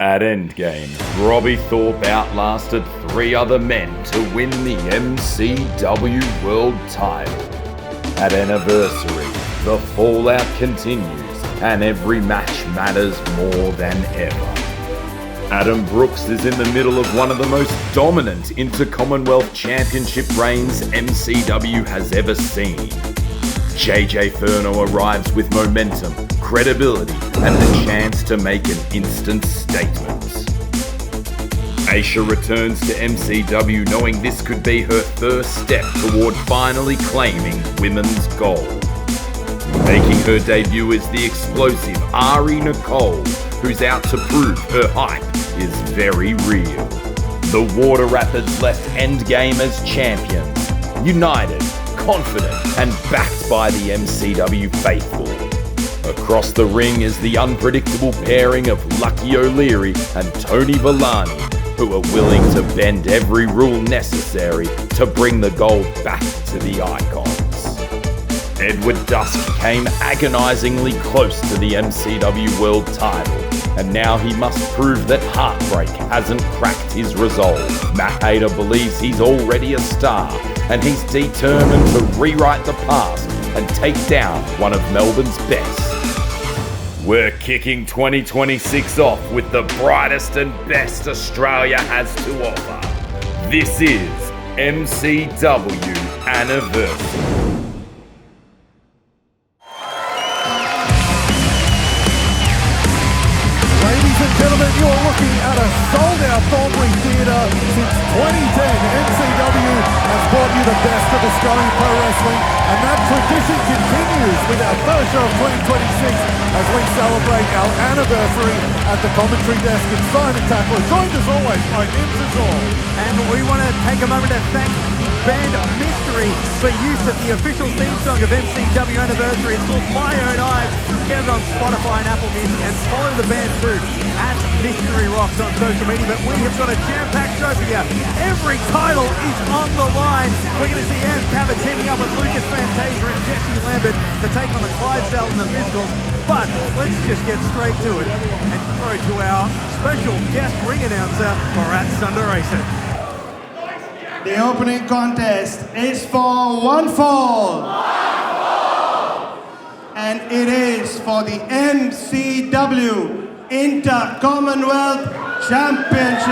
At endgame, Robbie Thorpe outlasted 3 other men to win the MCW World title. At anniversary, the fallout continues and every match matters more than ever. Adam Brooks is in the middle of one of the most dominant Intercommonwealth Championship reigns MCW has ever seen. JJ Furno arrives with momentum, credibility, and the chance to make an instant statement. Aisha returns to MCW knowing this could be her first step toward finally claiming women's gold. Making her debut is the explosive Ari Nicole, who's out to prove her hype is very real. The Water Rapids left Endgame as champions, united, confident, and backed by the MCW faithful. Across the ring is the unpredictable pairing of Lucky O'Leary and Tony Villani, who are willing to bend every rule necessary to bring the gold back to the Icons. Edward Dusk came agonisingly close to the MCW World title, and now he must prove that heartbreak hasn't cracked his resolve. Matt Hayter believes he's already a star, and he's determined to rewrite the past and take down one of Melbourne's best. We're kicking 2026 off with the brightest and best Australia has to offer. This is MCW Anniversary. Gentlemen, you're looking at a sold-out Thorpe Theatre since 2010. MCW has brought you the best of Australian pro wrestling, and that tradition continues with our first show of 2026 as we celebrate our anniversary at the commentary desk in Simon Tackler, joined as always by Nims Azor. And we want to take a moment to thank Band Mystery for use of the official theme song of MCW Anniversary. It's called My Own Eyes. Get it on Spotify and Apple Music, and follow the band too at Mystery Rocks on social media. But we have got a jam-packed show for you. Every title is on the line. We're going to see Anth, Cava teaming up with Lucas, Fantasia and Jesse Lambert to take on the Clydesdale and the Physicals. But let's just get straight to it and throw to our special guest ring announcer, Marat Sundaresan. The opening contest is for one fall. And it is for the MCW Intercommonwealth Championship.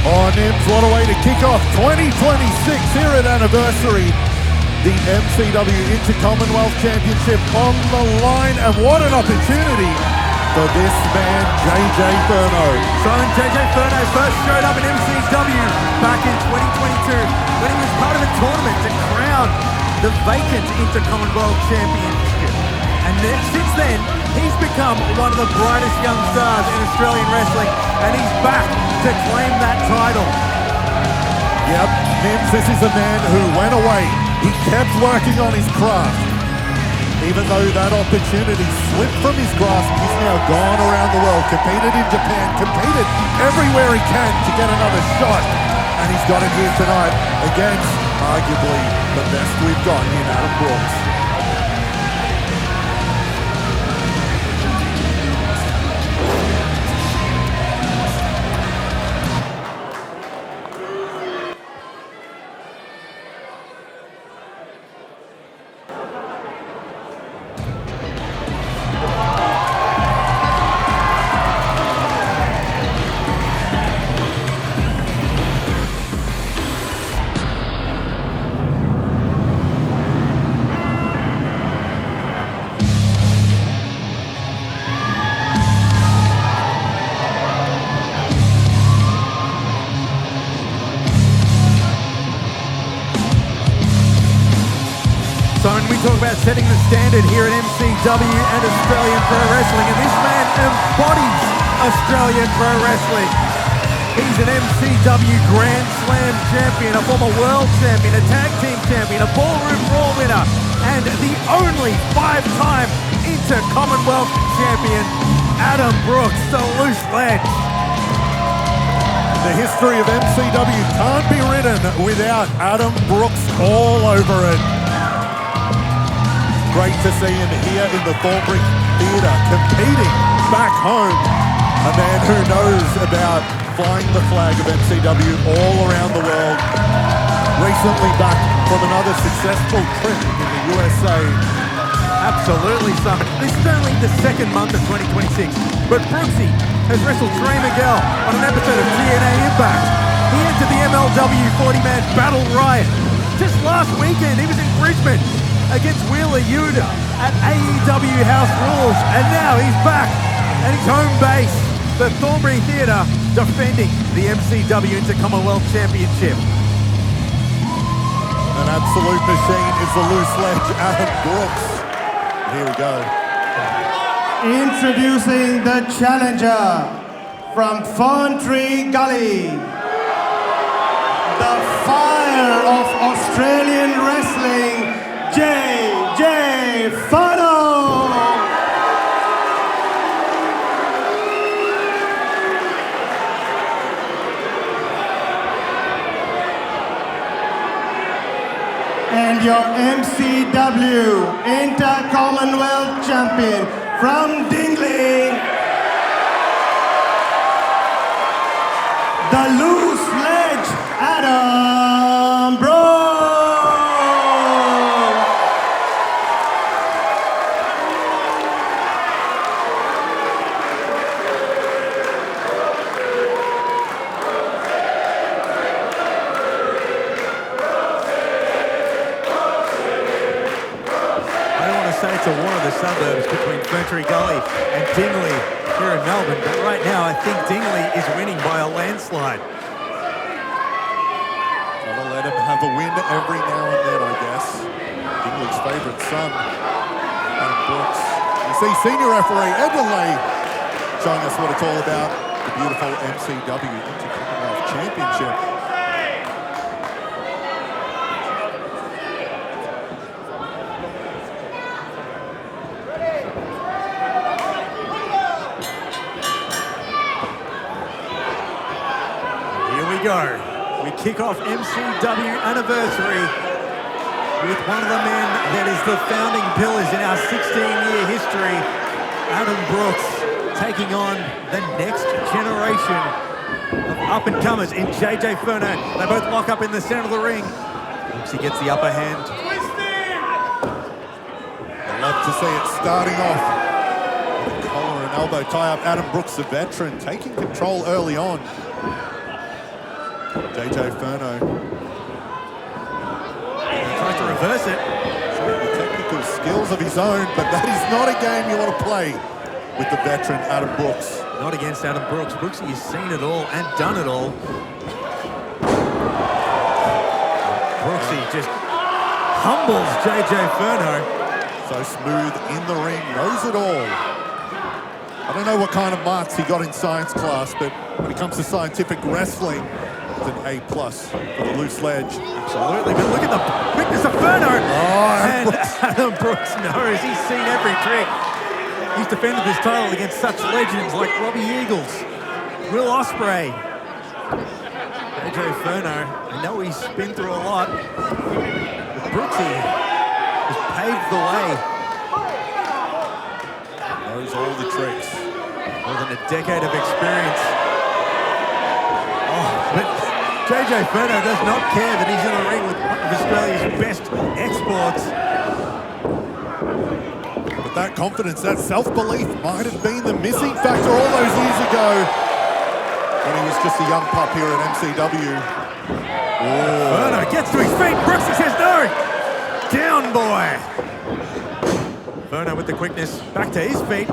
Oh, Nims, what a way to kick off 2026 here at Anniversary. The MCW Intercommonwealth Championship on the line, and what an opportunity for this man, JJ Furno. So JJ Furno first showed up in MCW back in 2022 when he was part of a tournament to crown the vacant Intercommonwealth Championship. And then, since then, he's become one of the brightest young stars in Australian wrestling, and he's back to claim that title. Yep, Nims, this is a man who went away. He kept working on his craft. Even though that opportunity slipped from his grasp, he's now gone around the world, competed in Japan, competed everywhere he can to get another shot. And he's got it here tonight against arguably the best we've got in Adam Brooks. So when we talk about setting the standard here at MCW and Australian Pro Wrestling, and this man embodies Australian Pro Wrestling. He's an MCW Grand Slam champion, a former world champion, a tag team champion, a Ballroom Brawl winner, and the only 5-time Intercommonwealth champion, Adam Brooks, the loose ledge. The history of MCW can't be written without Adam Brooks all over it. Great to see him here in the Thorpe Theatre, competing back home. A man who knows about flying the flag of MCW all around the world. Recently back from another successful trip in the USA. Absolutely, son. This is only the second month of 2026, but Brooksy has wrestled Trey Miguel on an episode of TNA Impact. He entered the MLW 40-man Battle Riot. Just last weekend, he was in Brisbane against Wheeler Yuta at AEW House Rules, and now he's back at his home base, the Thornbury Theatre, defending the MCW Intercommonwealth Championship. An absolute machine is the loose ledge Adam Brooks. Here we go. Introducing the challenger from Ferntree Gully, the fire of Australian wrestling, JJ Furno. And your MCW Intercommonwealth champion from Dingley, the loose ledge Adam Brooks. To one of the suburbs between Ferntree Gully and Dingley here in Melbourne, but right now I think Dingley is winning by a landslide. Gotta let him have a win every now and then, I guess. Dingley's favourite son, Adam Brooks. You see senior referee Edwin Lee showing us what it's all about, the beautiful MCW Intercommonwealth Championship. We kick off MCW anniversary with one of the men that is the founding pillars in our 16-year history, Adam Brooks, taking on the next generation of up-and-comers in JJ Furno. They both lock up in the center of the ring. Brooksy gets the upper hand. I love to see it starting off with a collar and elbow tie-up. Adam Brooks, the veteran, taking control early on. JJ Furno tries to reverse it. Showing the technical skills of his own, but that is not a game you want to play with the veteran Adam Brooks. Not against Adam Brooks. Brooksy has seen it all and done it all. Brooksy just humbles JJ Furno. So smooth in the ring, knows it all. I don't know what kind of marks he got in science class, but when it comes to scientific wrestling, it's an A+ for the loose ledge. Absolutely, but look at the quickness of Furno. And Adam Brooks knows, he's seen every trick. He's defended this title against such legends like Robbie Eagles, Will Ospreay. JJ Furno, I know he's been through a lot, but Brooksy has paved the way. Knows all the tricks. More than a decade of experience. But JJ Furno does not care that he's in the ring with one of Australia's best exports. But that confidence, that self-belief might have been the missing factor all those years ago when he was just a young pup here at MCW. Furno gets to his feet. Brooksy says no. Down, boy. Furno with the quickness. Back to his feet.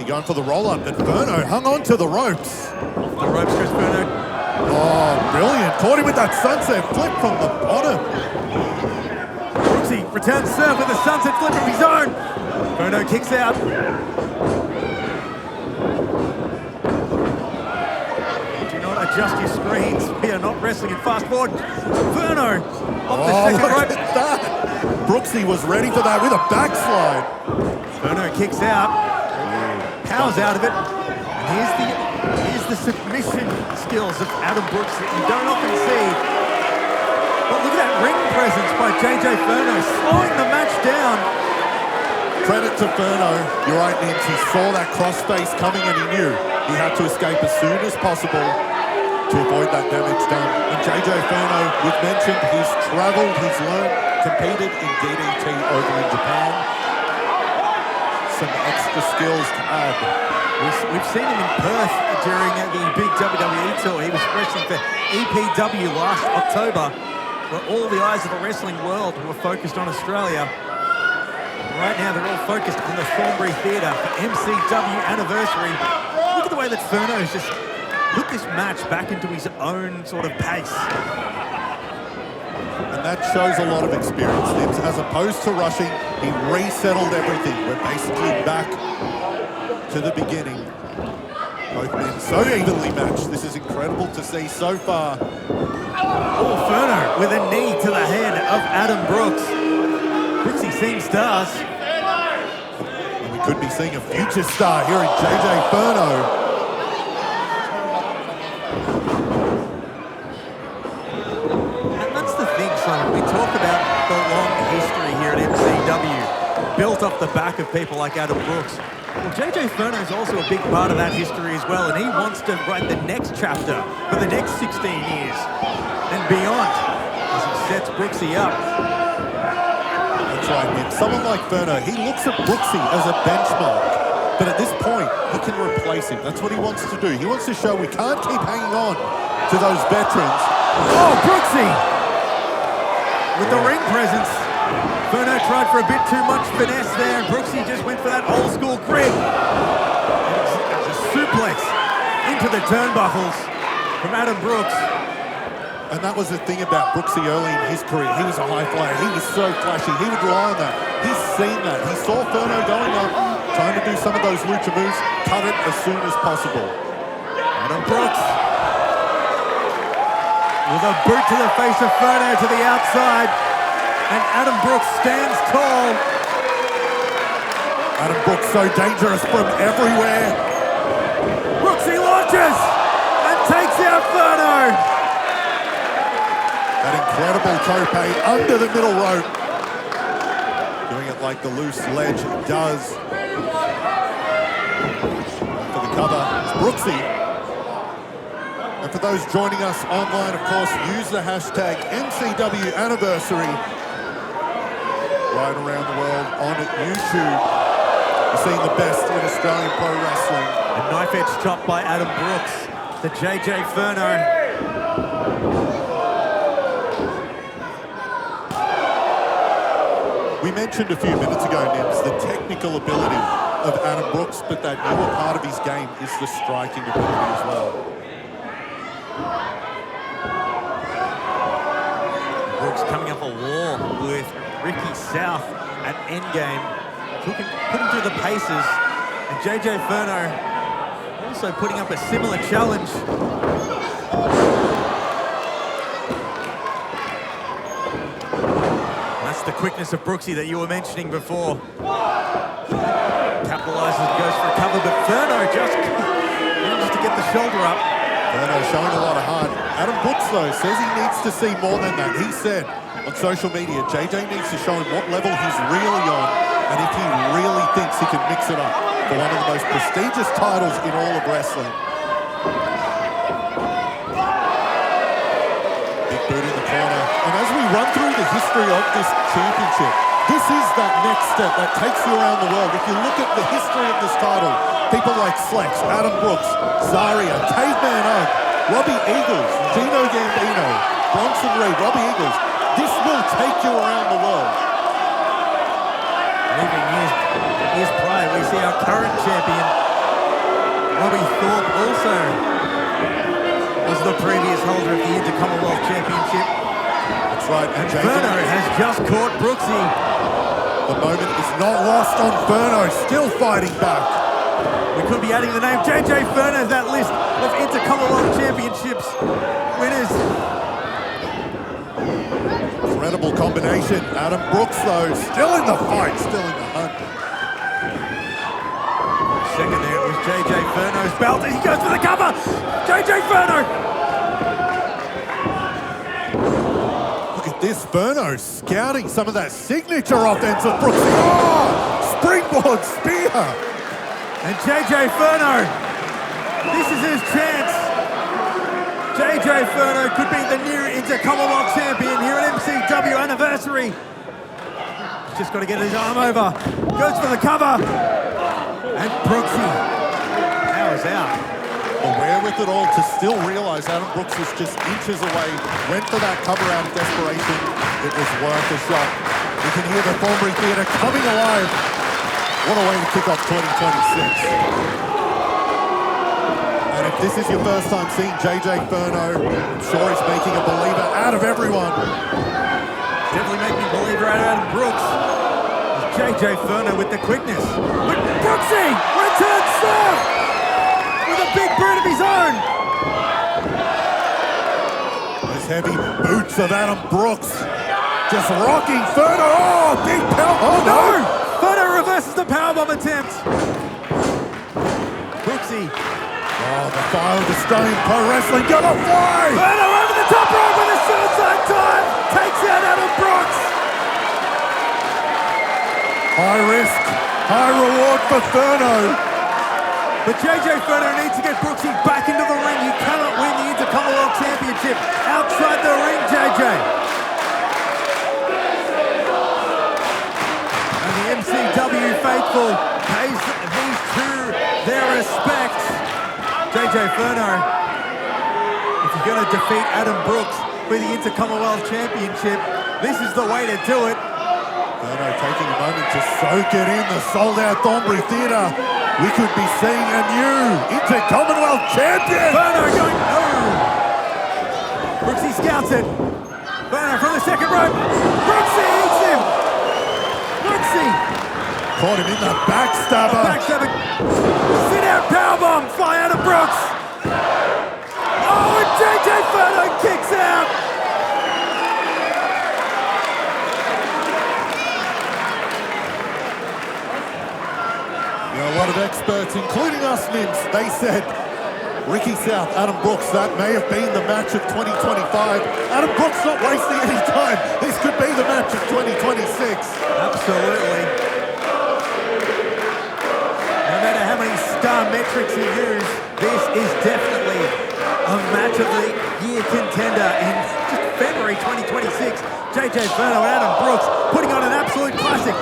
Going for the roll-up, but Furno hung on to the ropes. The ropes, Chris Furno. Oh, brilliant. Caught him with that sunset flip from the bottom. Brooksy returns serve with a sunset flip of his own. Furno kicks out. Do not adjust your screens. We are not wrestling in fast forward. Furno off the second rope. Look at that. Brooksy was ready for that with a backslide. Furno kicks out. Powers out of it. Here's the submission skills of Adam Brooks that you don't often see. But look at that ring presence by JJ Furno, slowing the match down. Credit to Furno. You're right, Nims. He saw that crossface coming and he knew he had to escape as soon as possible to avoid that damage done. And JJ Furno, we've mentioned, he's travelled, he's learned, competed in DDT over in Japan. Some extra skills to add. We've seen him in Perth during the big WWE tour. He was wrestling for EPW last October, where all the eyes of the wrestling world were focused on Australia. Right now, they're all focused on the Thornbury Theatre for MCW anniversary. Look at the way that Furno's just put this match back into his own sort of pace. And that shows a lot of experience. Nims, as opposed to rushing, he resettled everything. We're basically back to the beginning. Both men so evenly matched. This is incredible to see so far. Oh, Furno with a knee to the head of Adam Brooks. Brooksy seeing stars. And we could be seeing a future star here in JJ Furno. And that's the thing, Simon. We talk about the long history here at MCW, built off the back of people like Adam Brooks. Well, JJ Furno is also a big part of that history as well, and he wants to write the next chapter for the next 16 years and beyond as he sets Brooksy up. That's right, Nims. Someone like Furno, he looks at Brooksy as a benchmark, but at this point, he can replace him. That's what he wants to do. He wants to show we can't keep hanging on to those veterans. Oh, Brooksy with the ring presence. Furno tried for a bit too much finesse there, and Brooksy just went for that old school grip. A suplex into the turnbuckles from Adam Brooks. And that was the thing about Brooksy early in his career. He was a high flyer. He was so flashy. He would rely on that. He's seen that. He saw Furno going up, trying to do some of those lucha moves, cut it as soon as possible. Adam Brooks with a boot to the face of Furno to the outside. And Adam Brooks stands tall. Adam Brooks so dangerous from everywhere. Brooksy launches and takes out Furno. That incredible tope under the middle rope. Doing it like the loose ledge does. For the cover, it's Brooksy. And for those joining us online, of course, use the hashtag MCW anniversary. Right around the world on YouTube. You're seeing the best in Australian pro wrestling. A knife edge chop by Adam Brooks to JJ Furno. We mentioned a few minutes ago, Nims, the technical ability of Adam Brooks, but that newer part of his game is the striking ability as well. Brooks coming up a wall with Ricky South at endgame. Put him through the paces. And JJ Furno also putting up a similar challenge. That's the quickness of Brooksy that you were mentioning before. Capitalizes and goes for a cover, but Furno just manages to get the shoulder up. Furno showing a lot of heart. Adam Brooks, though, says he needs to see more than that. He said on social media, JJ needs to show him what level he's really on and if he really thinks he can mix it up for one of the most prestigious titles in all of wrestling. Big boot in the corner. And as we run through the history of this championship, this is that next step that takes you around the world. If you look at the history of this title, people like Flex, Adam Brooks, Zaria, Caveman Oak, Robbie Eagles, Gino Gambino, Bronson Reid, Robbie Eagles. This will take you around the world. And even years prior, we see our current champion, Robbie Thorpe, also was the previous holder of the Intercommonwealth Championship. That's right. And Furno has just caught Brooksy. The moment is not lost on Furno, still fighting back. We could be adding the name JJ Furno to that list of Intercommonwealth Championships winners. Incredible combination. Adam Brooks, though, still in the fight, still in the hunt. Second there, it was JJ Furno's belt as he goes for the cover. JJ Furno. Look at this, Furno scouting some of that signature offense of Brooks. Oh, springboard spear. And JJ Furno, this is his chance. JJ Furno could be the new Intercommonwealth champion here at MCW anniversary. He's just got to get his arm over. Goes for the cover. And Brooksy powers out. Aware with it all to still realise Adam Brooks was just inches away. Went for that cover out of desperation. It was worth a shot. You can hear the Thorpe Theatre coming alive. What a way to kick off 2026. And if this is your first time seeing JJ Furno, I'm sure he's making a believer out of everyone. Definitely making a believer out of Adam Brooks. JJ Furno with the quickness. But Brooksy returns serve with a big boot of his own. Those heavy boots of Adam Brooks just rocking Furno. Oh, big power. Oh, no. Furno reverses the powerbomb attempt. Brooksy. Oh, the fire of Australian Pro Wrestling gonna fly! Furno over the top rope with a suicide dive. Takes out Adam Brooks. High risk, high reward for Furno. But JJ Furno needs to get Brooksy back into the ring. He cannot win the Intercommonwealth Championship outside the ring, JJ. And the MCW faithful pays these two their respect. JJ Furno, if you're going to defeat Adam Brooks for the Intercommonwealth Championship, this is the way to do it. Furno taking a moment to soak it in the sold-out Thornbury Theatre. We could be seeing a new Intercommonwealth champion! Furno going, oh! Brooksy scouts it. Furno from the second rope. Brooksy eats him! Brooksy! Caught him in the backstabber. Backstabber. Sit-out powerbomb fly out of Brooks. Oh, and JJ Furno kicks out! A lot of experts, including us Nims, they said Ricky South, Adam Brooks, that may have been the match of 2025. Adam Brooks not wasting any time. This could be the match of 2026. Absolutely. No matter how many star metrics you use, this is definitely a match of the year contender in just February 2026. JJ Furno and Adam Brooks putting on an absolute classic.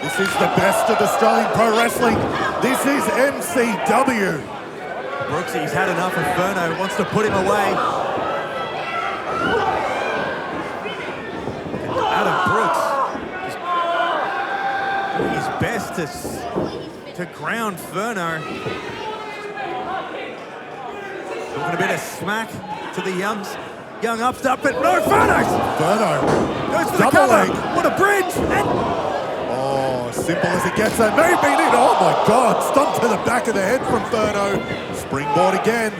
This is the best of Australian Pro Wrestling. This is MCW. Brooksy's had enough of Furno, wants to put him away. Adam Brooks doing his best to ground Furno. Looking a bit of smack to the young upstart, but no, Furno goes for the double cover. leg. What a bridge! And simple as it gets. That may have been it. Oh my God! Stomp to the back of the head from Furno. Springboard again.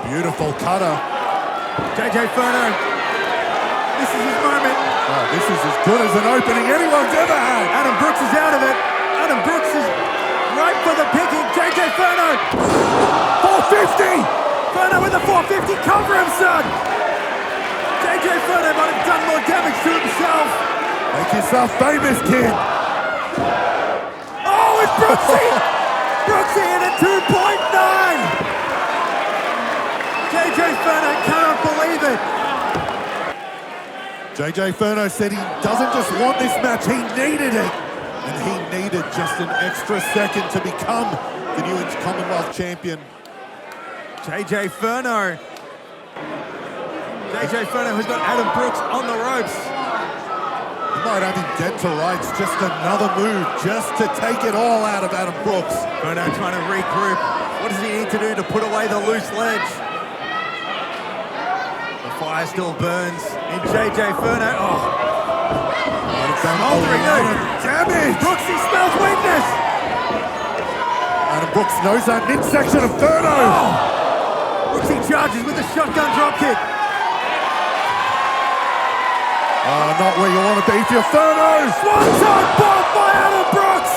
Beautiful cutter. JJ Furno. This is his moment. Oh, this is as good as an opening anyone's ever had. Adam Brooks is out of it. Adam Brooks is right for the picking. JJ Furno. 450. Furno with the 450. Cover him, son. JJ Furno might have done more damage to himself. Make yourself famous, kid. Oh, it's Brooksy! Brooksy in at 2.9! JJ Furno cannot believe it. JJ Furno said he doesn't just want this match, he needed it. And he needed just an extra second to become the new Commonwealth champion. JJ Furno. JJ Furno has got Adam Brooks on the ropes. He might have him dead to rights, just another move, just to take it all out of Adam Brooks. Furno trying to regroup. What does he need to do to put away the loose ledge? The fire still burns in JJ Furno. Oh, smoldering damage! Brooksy smells weakness! Adam Brooks knows that midsection of Furno! Oh. Brooksy charges with a shotgun dropkick. Oh, not where you want to be if you're Furno! Swanton bomb by Adam Brooks!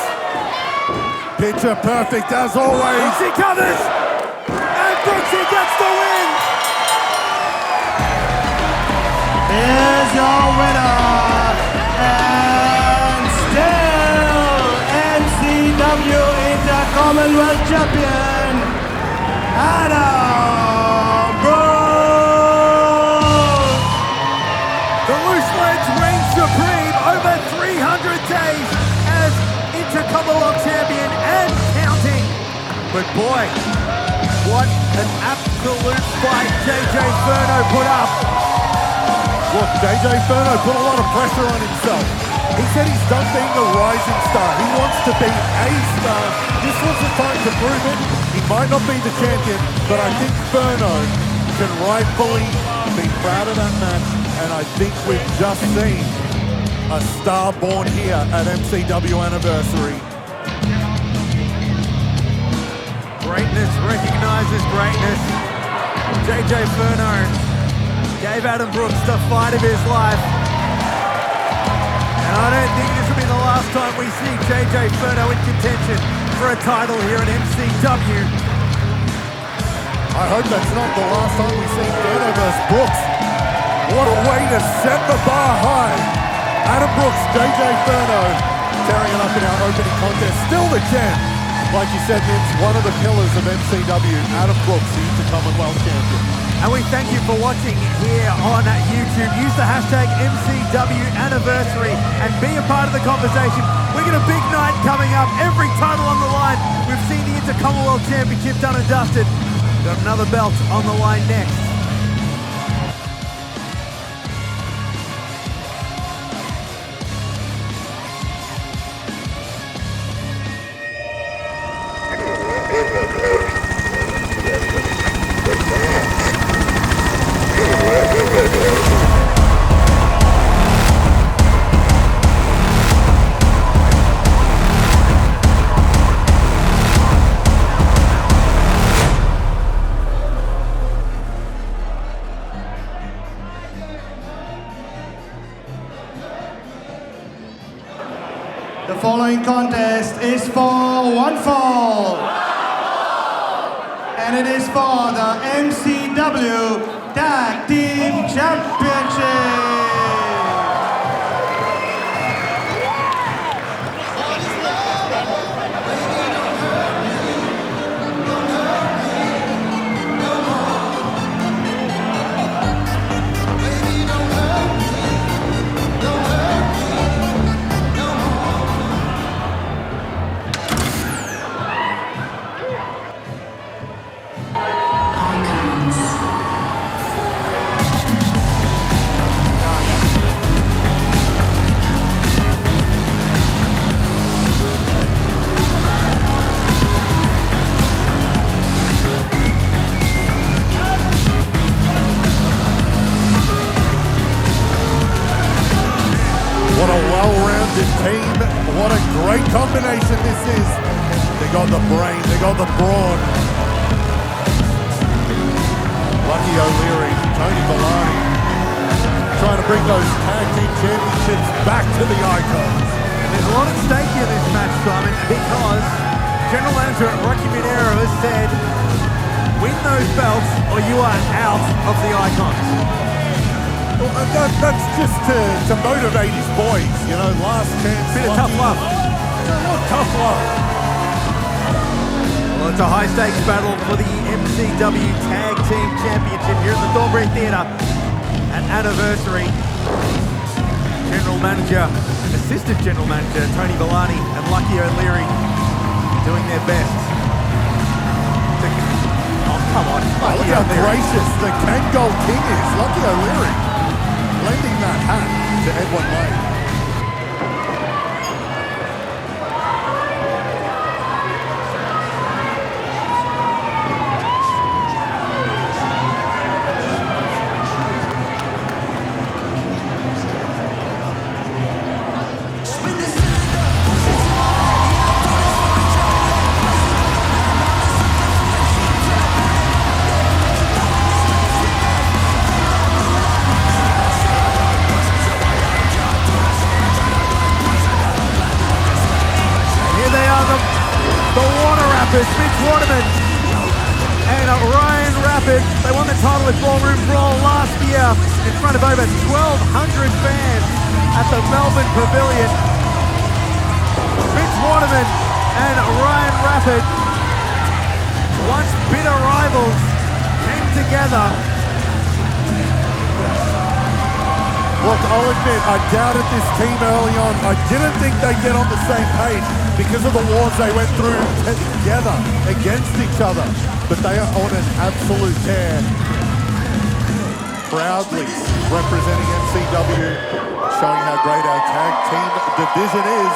Picture perfect as always. He covers! And Brooksy gets the win! Here's your winner, and still MCW Intercommonwealth champion, Adam Brawl! The Loose Ledge reigns supreme over 300 days as Intercommonwealth champion and counting. But boy, what an absolute fight JJ Furno put up. Look, JJ Furno put a lot of pressure on himself. He said he's done being the rising star. He wants to be a star. This was the time to prove it. He might not be the champion, but I think Furno can rightfully be proud of that match. And I think we've just seen a star born here at MCW Anniversary. Greatness recognizes greatness. JJ Furno gave Adam Brooks the fight of his life. And I don't think this will be the last time we see JJ Furno in contention for a title here at MCW. I hope that's not the last time we see Furno versus Brooks. What a way to set the bar high. Adam Brooks, JJ Furno, tearing it up in our opening contest. Still the champ. Like you said, Vince, one of the pillars of MCW, Adam Brooks, the Intercommonwealth champion. And we thank you for watching here on YouTube. Use the hashtag MCW Anniversary and be a part of the conversation. We've got a big night coming up. Every title on the line. We've seen the Intercommonwealth Championship done and dusted. We've got another belt on the line next. The following contest is for one fall. And it is for the MCW Tag Team Championship. What a well-rounded team. What a great combination this is. They got the brain, they got the brawn. Lucky O'Leary, Tony Villani, trying to bring those tag team championships back to the Icons. There's a lot at stake in this match, Simon, because General Manager Rocky Minero has said, win those belts or you are out of the Icons. Well, that's just to motivate his boys, you know, last chance. Bit of tough love. Tough love. Well, it's a high-stakes battle for the MCW Tag Team Championship here at the Thorpe Theatre at Anniversary. General Manager, Assistant General Manager Tony Villani and Lucky O'Leary doing their best. Oh, come on. Look how gracious the Kangol King is. Lucky O'Leary. Lending that hat to Edwin Lane. Mitch Waterman and Ryan Rapid. They won the title at Ballroom Brawl last year in front of over 1,200 fans at the Melbourne Pavilion. Mitch Waterman and Ryan Rapid, once bitter rivals, came together. Look, I'll admit, I doubted this team early on. I didn't think they'd get on the same page because of the wars they went through together against each other. But they are on an absolute tear. Proudly representing MCW, showing how great our tag team division is.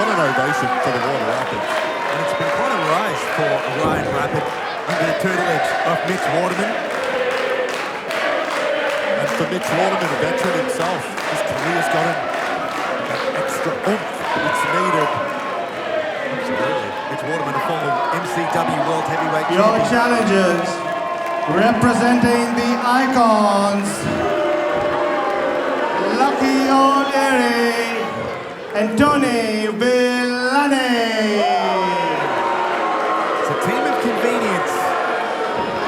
What an ovation for the Water Rapids. And it's been quite a rise for Ryan Rapid under the tutelage of Mitch Waterman. And for Mitch Waterman, a veteran himself, his career's got him that extra oomph that's needed. Absolutely. Mitch Waterman, a former MCW World Heavyweight Your Champion. challengers, representing the Icons, Lucky O'Leary and Tony Villani. It's a team of convenience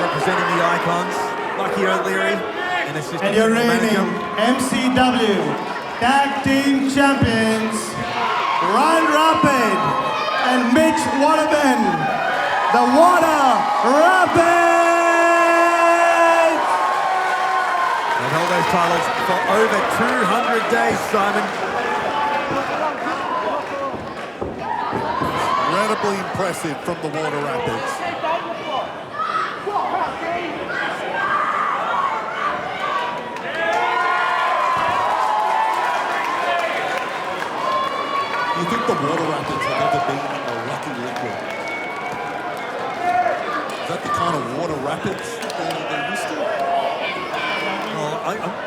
representing the Icons, Lucky O'Leary and assistant And your general reigning manager. MCW Tag Team Champions, Ryan Rapid and Mitch Waterman, the Water Rapids! They've held those titles for over 200 days, Simon. Incredibly impressive from the Water Rapids. You think the Water Rapids have ever been a lucky liquid? Is that the kind of Water Rapids they're used to? Well,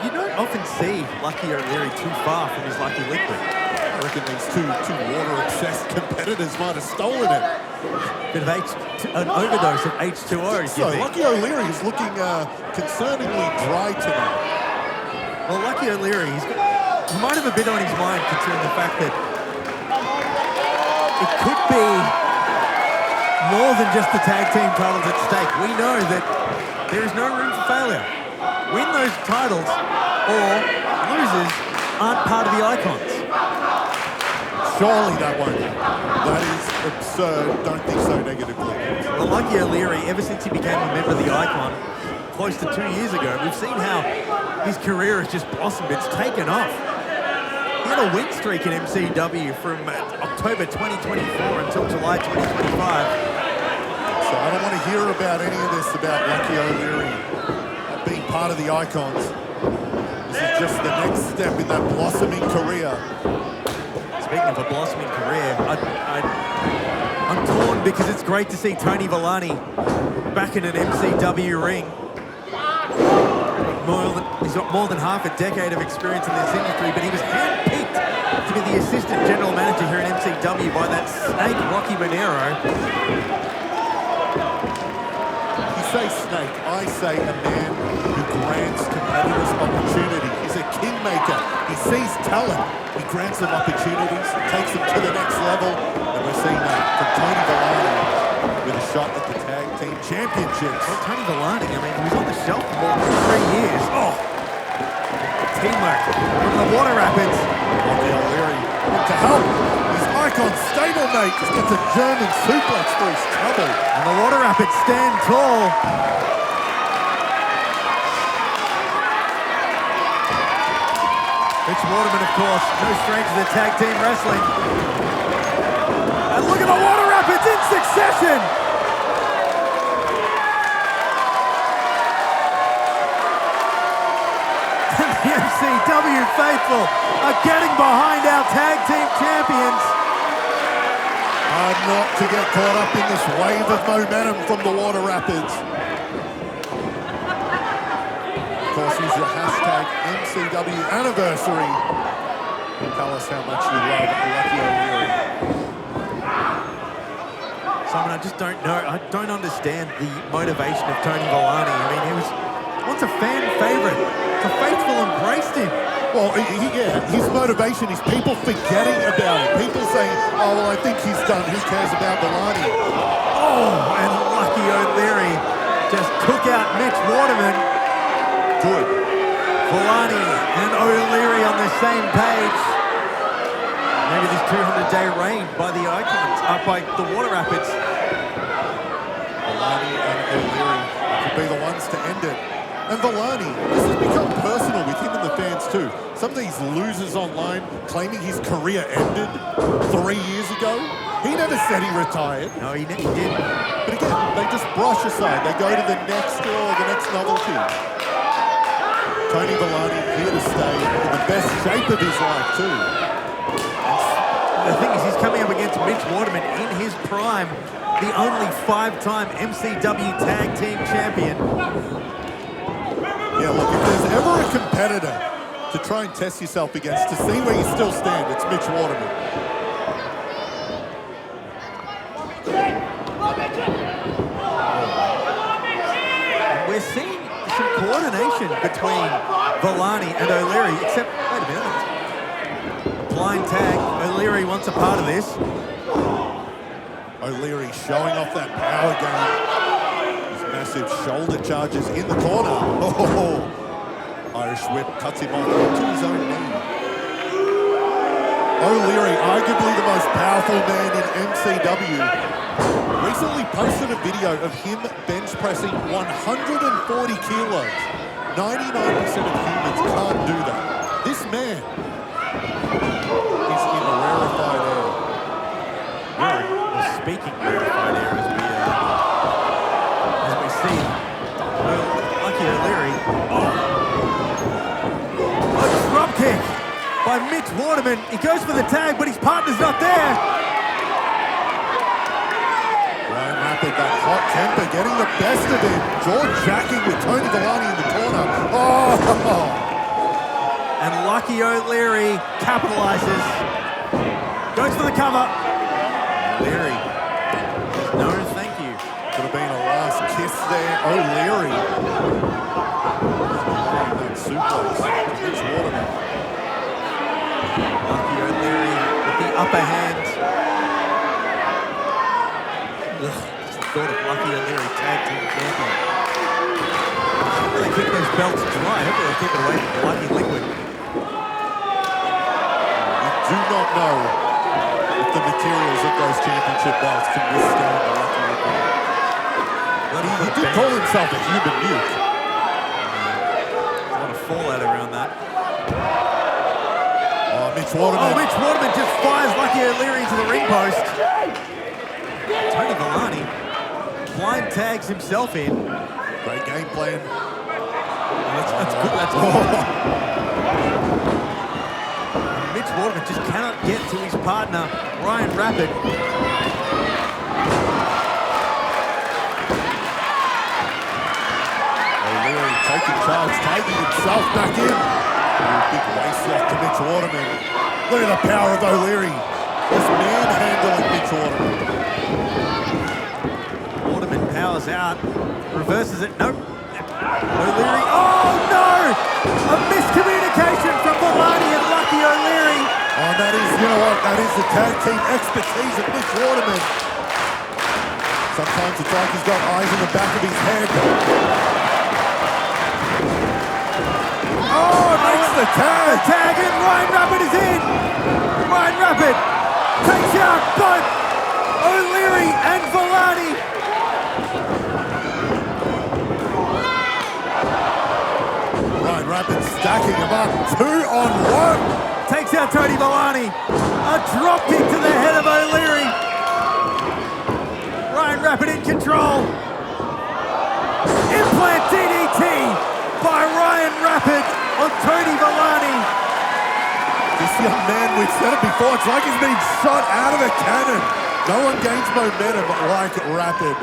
you don't often see Lucky O'Leary too far from his Lucky Liquid. I reckon these two water-obsessed competitors might have stolen it. Bit of an overdose of H2O, So, Lucky O'Leary is looking concerningly dry tonight. Well, Lucky O'Leary, he might have a bit on his mind considering the fact that it could be more than just the tag team titles at stake. We know that there is no room for failure. Win those titles or losers aren't part of the Icons. Surely that won't. That is absurd. Don't think so negatively. Well, Lucky O'Leary, ever since he became a member of the Icon, close to 2 years ago, we've seen how his career has just blossomed. It's taken off. He had a win streak in MCW from October 2024 until July 2025. So I don't want to hear about any of this about Lucky O'Leary being part of the Icons. This is just the next step in that blossoming career. Speaking of a blossoming career, I'm torn because it's great to see Tony Villani back in an MCW ring. He's got more than half a decade of experience in this industry, but he was handpicked to be the assistant general manager here in MCW by that snake Rocky Monero. You say snake, I say a man who grants competitors opportunity. He's a kingmaker. He sees talent. He grants them opportunities, takes them to the next level, and we're seeing that from Tony Villani with a shot at the Tag Team Championships. Well, Tony Villani, I mean, he was on the shelf for more than 3 years. Oh! Teamwork from the Water Rapids. Lucky O'Leary to help his Icon stablemate. Just gets a German suplex for his trouble. And the Water Rapids stand tall. Mitch Waterman, of course, no stranger to tag team wrestling. And look at the Water Rapids in succession. The MCW faithful are getting behind our tag team champions. Hard not to get caught up in this wave of momentum from the Water Rapids. Of course, use your hashtag MCW anniversary. Tell us how much you love Lucky O'Leary. Simon, I just don't know. I don't understand the motivation of Tony Villani. I mean, he was once a fan favorite. The faithful embraced him. Well, yeah, his motivation is people forgetting about it. People saying, oh, well, I think he's done. Who cares about Villani? Oh, and Lucky O'Leary just took out Mitch Waterman. Good. Villani and O'Leary on the same page. Maybe this 200-day reign by the Icons, by the Water Rapids. Villani and O'Leary could be the ones to end it. And Villani, this has become personal with him and the fans too. Some of these losers online claiming his career ended 3 years ago. He never said he retired. No, he didn't. But again, they just brush aside. They go to the next novelty. Tony Villani here to stay in the best shape of his life too. The thing is, he's coming up against Mitch Waterman in his prime, the only 5-time MCW Tag Team Champion. Yeah, look, if there's ever a competitor to try and test yourself against, to see where you still stand, it's Mitch Waterman. We're seeing some coordination between Villani and O'Leary, except, wait a minute. Blind tag, O'Leary wants a part of this. O'Leary showing off that power game. Massive shoulder charges in the corner. Oh, Irish whip cuts him off to his own knee. O'Leary, arguably the most powerful man in MCW, recently posted a video of him bench pressing 140 kilos. 99% of humans can't do that. This man is in rarefied air. We're speaking rarefied air as we see. Lucky O'Leary. A drop kick by Mitch Waterman. He goes for the tag, but his partner's not there. Ryan Rapid, that hot temper, getting the best of him. Jaw jacking with Tony Villani in the corner. Oh! And Lucky O'Leary capitalizes. Goes for the cover. O'Leary. No, thank you. Could have been a last kiss there. O'Leary. That suplex. Mitch Waterman. Lucky O'Leary with the upper hand. Ugh, just the thought of Lucky O'Leary tag team champion. How do they keep those belts dry? Hopefully they'll keep it away from Lucky Liquid. You do not know if the materials of those championship belts can withstand the Lucky Liquid. He did call himself a human nuke. A lot of fallout around that. Oh, Mitch Waterman. Oh, Mitch Waterman just fires Lucky O'Leary into the ring post. Tony Villani blind tags himself in. Great game plan. That's good. That's good. Mitch Waterman just cannot get to his partner, Ryan Rapid. O'Leary taking charge, tagging himself back in. Big waist lock to Mitch Waterman. Look at the power of O'Leary. Just manhandling Mitch Waterman. Waterman powers out, reverses it. Nope. O'Leary. Oh no! A miscommunication from Villani and Lucky O'Leary. Oh, that is, you know what? That is the tag team expertise of Mitch Waterman. Sometimes it's like he's got eyes in the back of his head. Oh, makes the tag. The tag and Ryan Rapid is in. Ryan Rapid takes out both O'Leary and Villani. Ryan Rapid stacking him up. 2-on-1. Takes out Tony Villani. A drop kick to the head of O'Leary. Ryan Rapid in control. Implant DDT by Ryan Rapid on Tony Villani. This young man, we've said it before, it's like he's been shot out of a cannon. No one gains momentum like Rapid.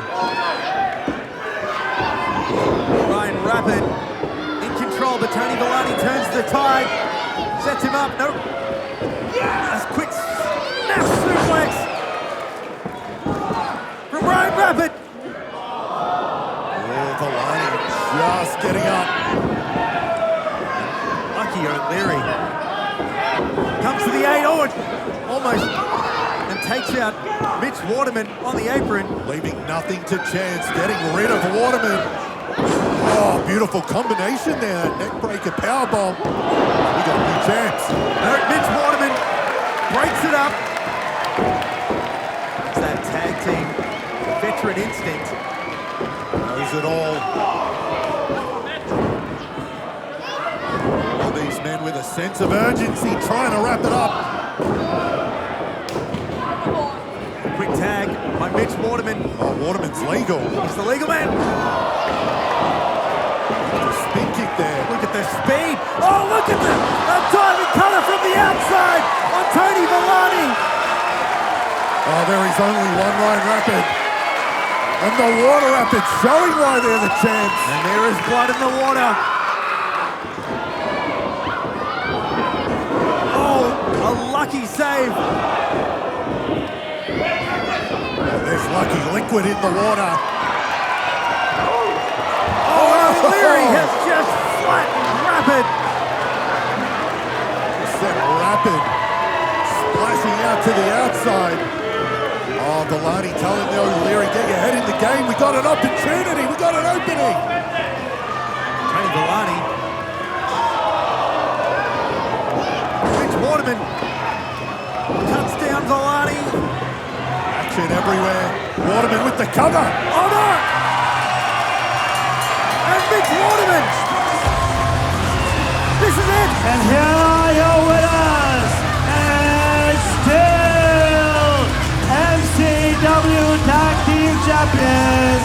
Ryan Rapid in control, but Tony Villani turns the tide. Sets him up. Nope. That's quick snap suplex from Ryan Rapid. Oh, Villani just getting up. Lucky Ricky O'Leary. Comes to the 8, oh, and almost, and takes out Mitch Waterman on the apron. Leaving nothing to chance, getting rid of Waterman. Oh, beautiful combination there. Neckbreaker powerbomb. We got a new chance. No, Mitch Waterman breaks it up. It's that tag team veteran instinct. Knows it all. All these men with a sense of urgency trying to wrap it up. Quick tag by Mitch Waterman. Oh, Waterman's legal. He's the legal man. Spin kick there. Look at the speed. Oh, look at the diving cutter from the outside on Tony Villani. Oh, there is only one line rapid. And the water rapid showing why they're the champs. And there is blood in the water. Oh, a lucky save. There's lucky liquid in the water. O'Leary has just flattened Rapid. Set Rapid splashing out to the outside. Oh, Villani telling the O'Leary, get your head in the game. We got an opportunity. We got an opening. Tony Villani. Mitch Waterman cuts down Villani. Action everywhere. Waterman with the cover. Oh no! And Mitch Waterman. This is it. And here are your winners, and still MCW Tag Team Champions,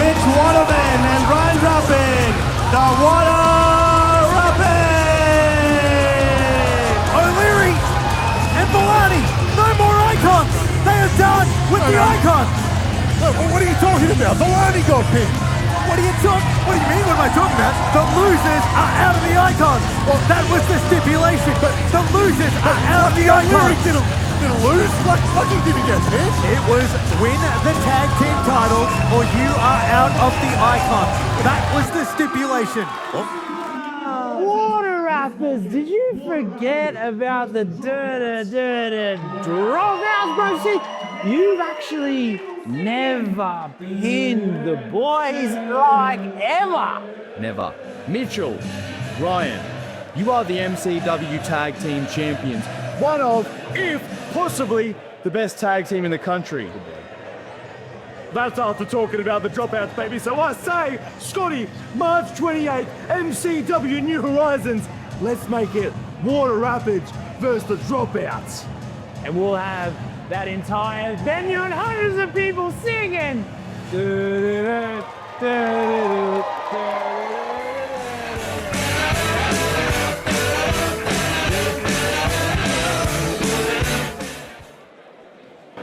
Mitch Waterman and Ryan Rapid, the Water Rapid! O'Leary and Villani, no more icons. They are done with the icons. What are you talking about? Villani got pinned. What do you mean? What am I talking about? The losers are out of the icons. Well, that was the stipulation. But the losers are out of the icons. Didn't lose? Lucky didn't get pinned. It was win the tag team titles or you are out of the icons. That was the stipulation. Water Rapids, did you forget about the dropouts, bro? See, you've actually never pinned the boys like ever. Never. Mitchell, Ryan, you are the MCW Tag Team Champions. One of, if possibly, the best tag team in the country. That's after talking about the dropouts, baby. So I say, Scotty, March 28th, MCW New Horizons. Let's make it Water Rapids versus the dropouts. And we'll have that entire venue and hundreds of people singing.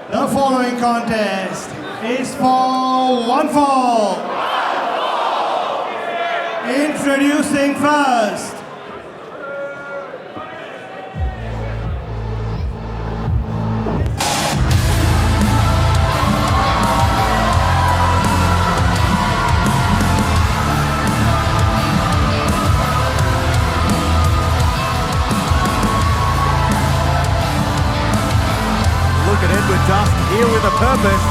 The following contest is for one fall. Introducing first, Look at Edward Dusk here with a purpose.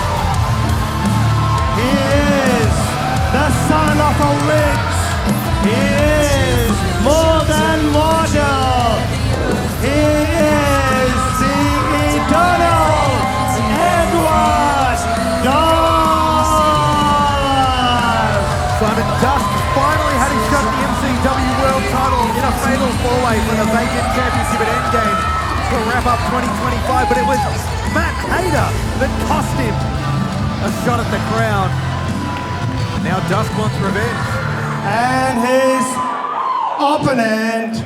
he is the son of a witch. He is more than mortal. He is the eternal Edward Dusk. Simon Dusk finally had his shot at the MCW World title in a fatal four-way for the vacant championship at Endgame to wrap up 2025, but it was Matt Hayter that cost him a shot at the crown. Now Dusk wants revenge. And his opponent,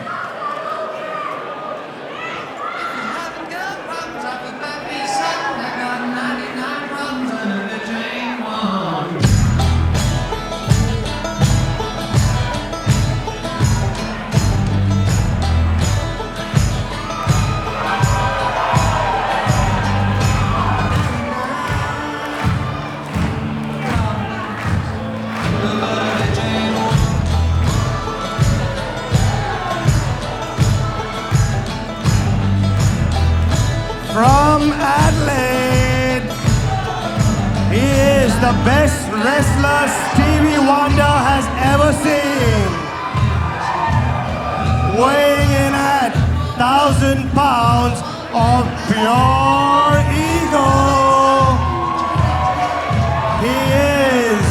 the best wrestler Stevie Wonder has ever seen. Weighing in at 1,000 pounds of pure ego. He is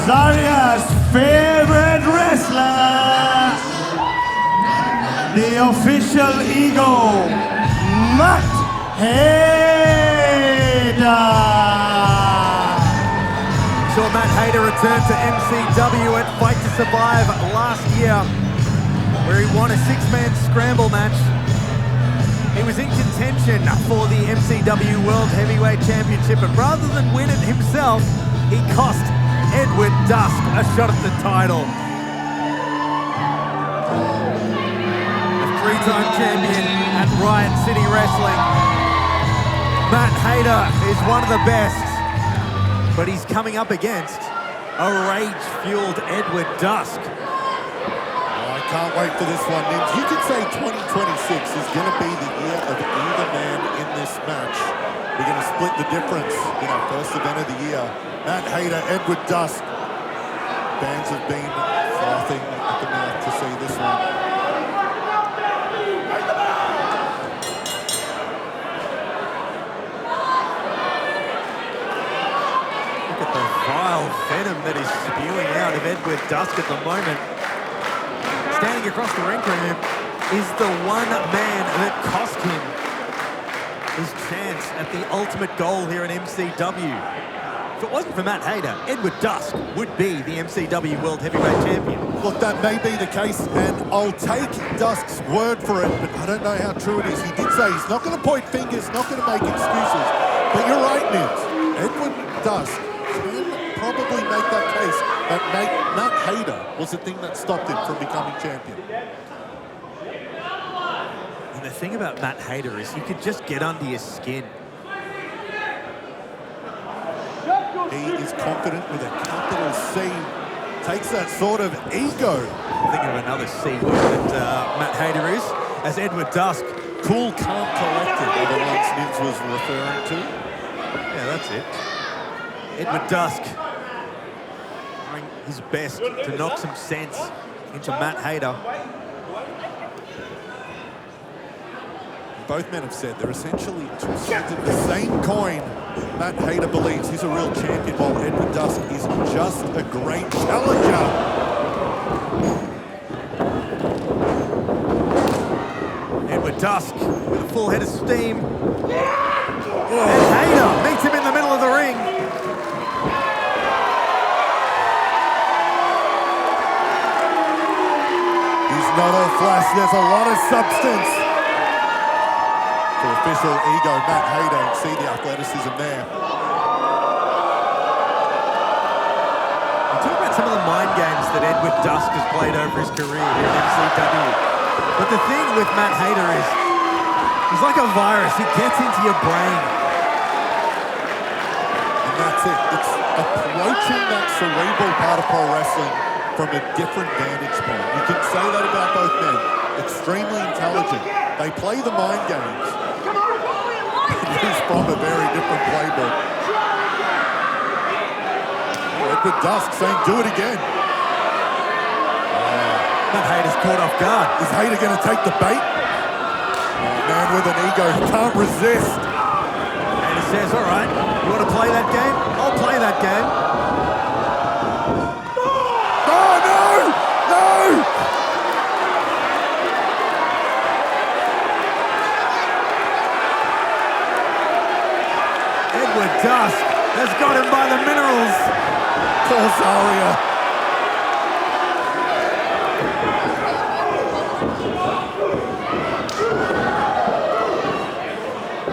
Zaria's favorite wrestler, the official ego, Matt Hayter. Saw Matt Hayter return to MCW at Fight to Survive last year, where he won a 6-man scramble match. He was in contention for the MCW World Heavyweight Championship, but rather than win it himself, he cost Edward Dusk a shot at the title. A 3-time champion at Riot City Wrestling. Matt Hayter is one of the best, but he's coming up against a rage-fueled Edward Dusk. I can't wait for this one, Nims. You could say 2026 is going to be the year of either man in this match. We're going to split the difference in our first event of the year. Matt Hayter, Edward Dusk. Fans have been frothing at the mouth to see this one. Look at the vile venom that is spewing out of Edward Dusk at the moment. Standing across the ring from him is the one man that cost him his chance at the ultimate goal here in MCW. If it wasn't for Matt Hayter, Edward Dusk would be the MCW World Heavyweight Champion. Look, that may be the case, and I'll take Dusk's word for it, but I don't know how true it is. He did say he's not going to point fingers, not going to make excuses. But you're right, Nims. Edward Dusk can probably make that case that Matt Hayter was the thing that stopped him from becoming champion. And the thing about Matt Hayter is you could just get under your skin. He is confident with a capital C. Takes that sort of ego. Think of another C word that Matt Hayter is, as Edward Dusk. Cool, calm, collected are the ones Nims was referring to. Yeah, that's it. Edward Dusk trying his best to knock some sense into Matt Hayter. Both men have said they're essentially two sides of the same coin. Matt Hayter believes he's a real champion, while Edward Dusk is just a great challenger. Edward Dusk with a full head of steam. And Hayter meets him in the middle of the ring. He's not all flash, there's a lot of substance. For official ego, Matt Hayter, and see the athleticism there. We'll talk about some of the mind games that Edward Dusk has played over his career here in MCW. But the thing with Matt Hayter is, he's like a virus. He gets into your brain. And that's it. It's approaching that cerebral part of pro wrestling from a different vantage point. You can say that about both men. Extremely intelligent. They play the mind games. He's from a very different playbook. Edward Dusk saying, do it again. Matt Hayter's caught off guard. Is Hayter going to take the bait? Man with an ego who can't resist. Hayter says, all right, you want to play that game? I'll play that game. Oh, no! No! Edward Dusk has got him by the minerals. Poor Zaria.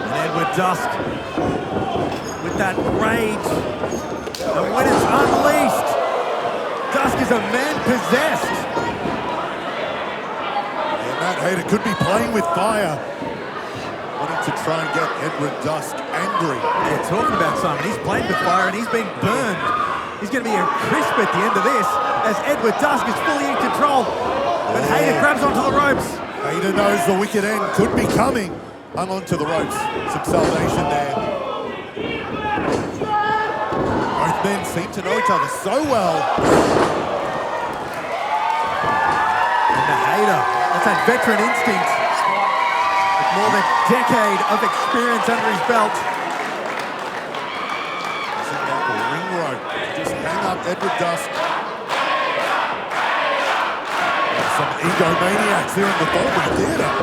And Edward Dusk with that rage. And when it's unleashed, Dusk is a man possessed. Yeah, Matt Hayter could be playing with fire. Wanting to try and get Edward Dusk angry. Yeah, talking about Simon, he's played with fire and he's been burned. He's going to be a crisp at the end of this as Edward Dusk is fully in control. But Hayter grabs onto the ropes. Hayter knows the wicked end could be coming. Hung onto the ropes. Some salvation there. Both men seem to know each other so well. And the Hayter, that's that veteran instinct. With more than a decade of experience under his belt. Using that ring rope to just hang up Edward Dusk. There's some egomaniacs here in the Ballroom Theatre.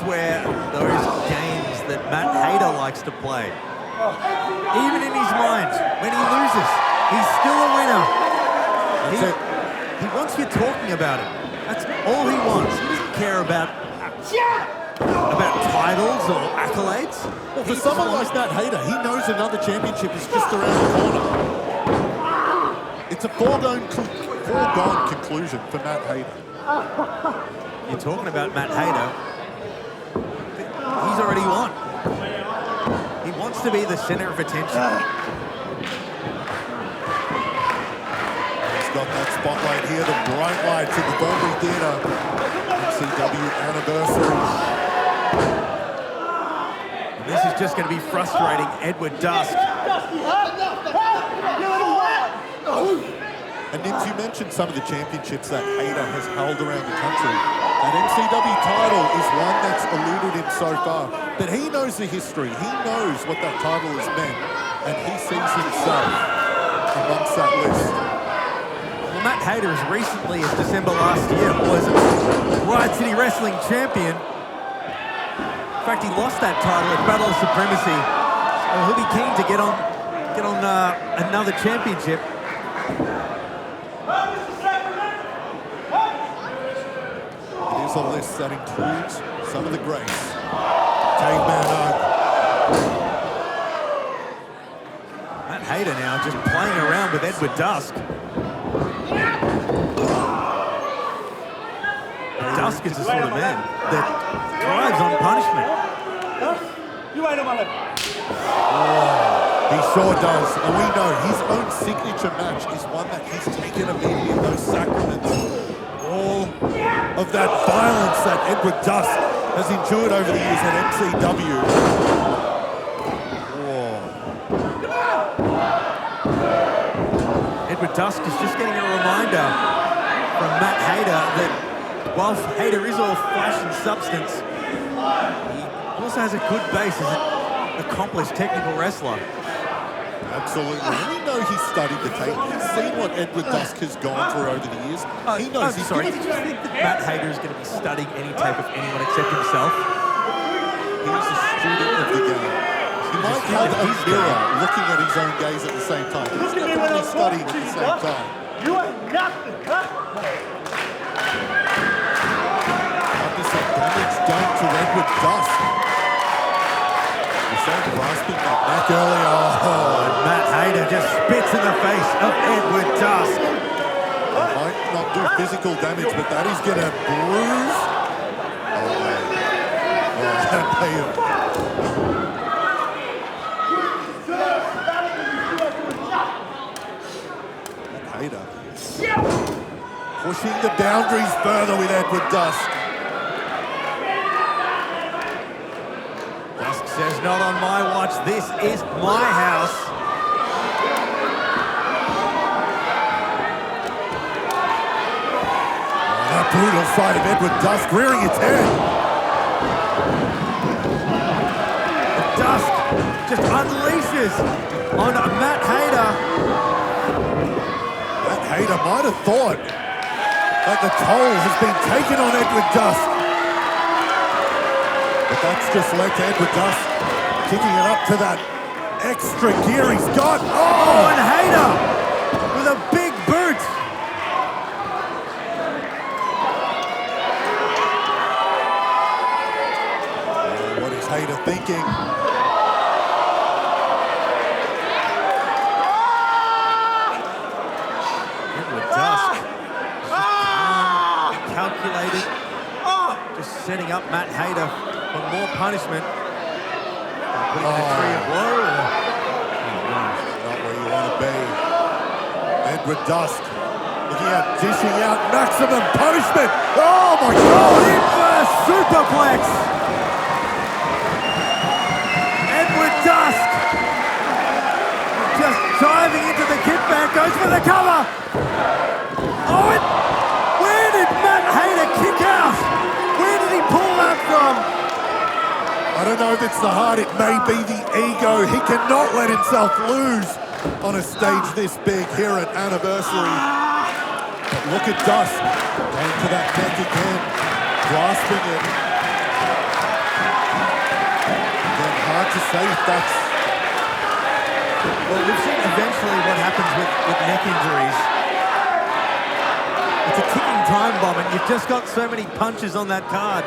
Where those games that Matt Hayter likes to play. Even in his mind, when he loses, he's still a winner. He wants you talking about it. That's all he wants. He doesn't care about titles or accolades. Well, for someone like Matt Hayter, he knows another championship is just around the corner. It's a foregone conclusion for Matt Hayter. You're talking about Matt Hayter. He's already won. He wants to be the center of attention. He's got that spotlight here, the bright lights in the Ballroom Theatre. MCW anniversary. And this is just going to be frustrating Edward Dusk. And Nims, you mentioned some of the championships that Hayter has held around the country. That MCW title is one that's eluded him so far. But he knows the history. He knows what that title has meant. And he sees himself amongst that list. Well, Matt Hayter, as recently as December last year, was Riot City Wrestling champion. In fact, he lost that title at Battle of Supremacy. So he'll be keen to get on another championship. It is a list that includes some of the greats. Caveman Oak. Matt Hayter now just playing around with Edward Dusk. Dusk is the sort of man that thrives on punishment. You ain't on my level. He sure does. And we know his own signature match is one that he's taken immediately in those sacraments. All of that violence that Edward Dusk has endured over the years at MCW. Edward Dusk is just getting a reminder from Matt Hayter that whilst Hayter is all flash and substance, he also has a good base as an accomplished technical wrestler. Absolutely. And we know he's studied the tape. He's seen what Edward Dusk has gone through over the years. He knows he's sorry, did you think that Matt Hayter is going to be studying any tape of anyone except himself? He's a student of the game. He might have a mirror looking at his own gaze at the same time. He's definitely studying at the same time. You ain't nothing, huh? After some damage done to Edward Dusk. Grasping that back earlier. And Matt Hayter just spits in the face of Edward Dusk. Might not do physical damage, but that is going to bruise. That Hayter pushing the boundaries further with Edward Dusk. Says, not on my watch, this is my house. That brutal sight of Edward Dusk rearing its head. Dusk just unleashes on Matt Hayter. Matt Hayter might have thought that the toll has been taken on Edward Dusk. But that's just left Edward Dusk kicking it up to that extra gear he's got. Oh, and Hayter with a big boot. What is Hayter thinking? Edward Dusk. Calculated. Just setting up Matt Hayter for more punishment. Putting the tree of blow. Not where you want to be. Edward Dusk looking at dishing out maximum punishment. Oh my God! Inverse superplex. Edward Dusk just diving into the kickback, goes for the cover. Oh, where did Matt Hayter kick out? Where did he pull that from? I don't know if it's the heart, it may be the ego. He cannot let himself lose on a stage this big here at Anniversary. But look at Dusk, going to that neck again, grasping it. Again, hard to say if that's... Well, we've seen eventually what happens with neck injuries. It's a ticking time bomb, and you've just got so many punches on that card.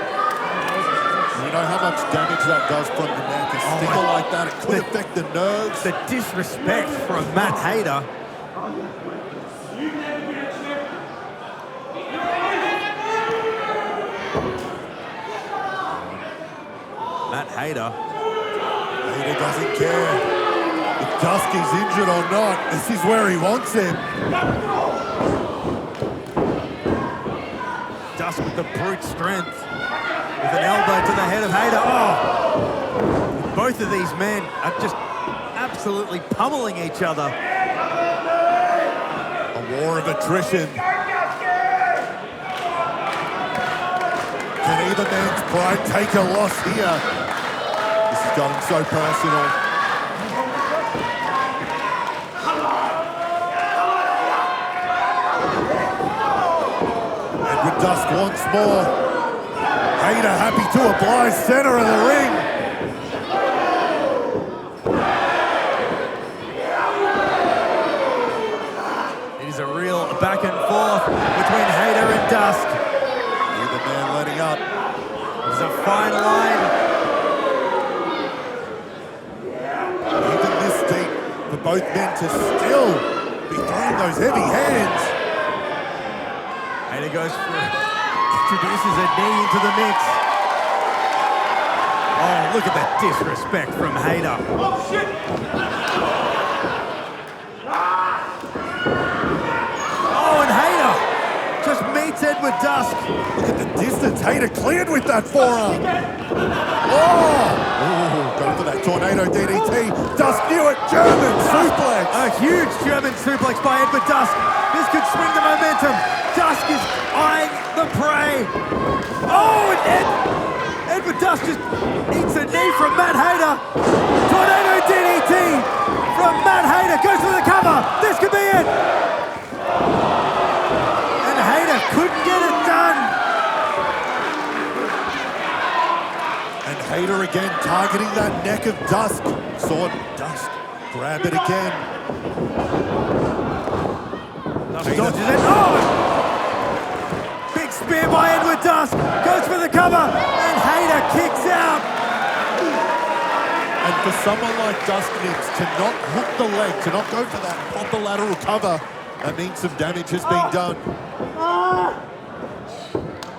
You know how much damage that does from the neck. A sticker like that, it could affect the nerves. The disrespect from Matt Hayter. Matt Hayter. Hayter doesn't care if Dusk is injured or not. This is where he wants him. Dusk with the brute strength. With an elbow to the head of Hayter. Oh! Both of these men are just absolutely pummeling each other. A war of attrition. Can either man's pride take a loss here? This is going so personal. Edward Dusk once more. Hayter happy to oblige center of the ring. It is a real back and forth between Hayter and Dusk. Either man letting up. There's a fine line. Even this deep for both men to still be throwing those heavy hands. Hayter goes for it. Introduces a knee into the mix. Oh, look at that disrespect from Hayter. Oh, shit! Oh, and Hayter just meets Edward Dusk. Look at the distance Hayter cleared with that forearm. Oh, going for that tornado DDT. Dusk knew it. German suplex. A huge German suplex by Edward Dusk. This could swing the momentum. Dusk is eyeing the prey. Oh, and Edward Dusk just eats a knee from Matt Hayter. Tornado DDT from Matt Hayter. Goes for the cover. This could be it. And Hayter couldn't get it done. And Hayter again targeting that neck of Dusk. Saw Dusk grab it again. Dusk dodges it. Oh! Spear by Edward Dusk, goes for the cover, and Hayter kicks out. And for someone like Dusk needs to not hook the leg, to not go for that proper lateral cover, that means some damage has been done.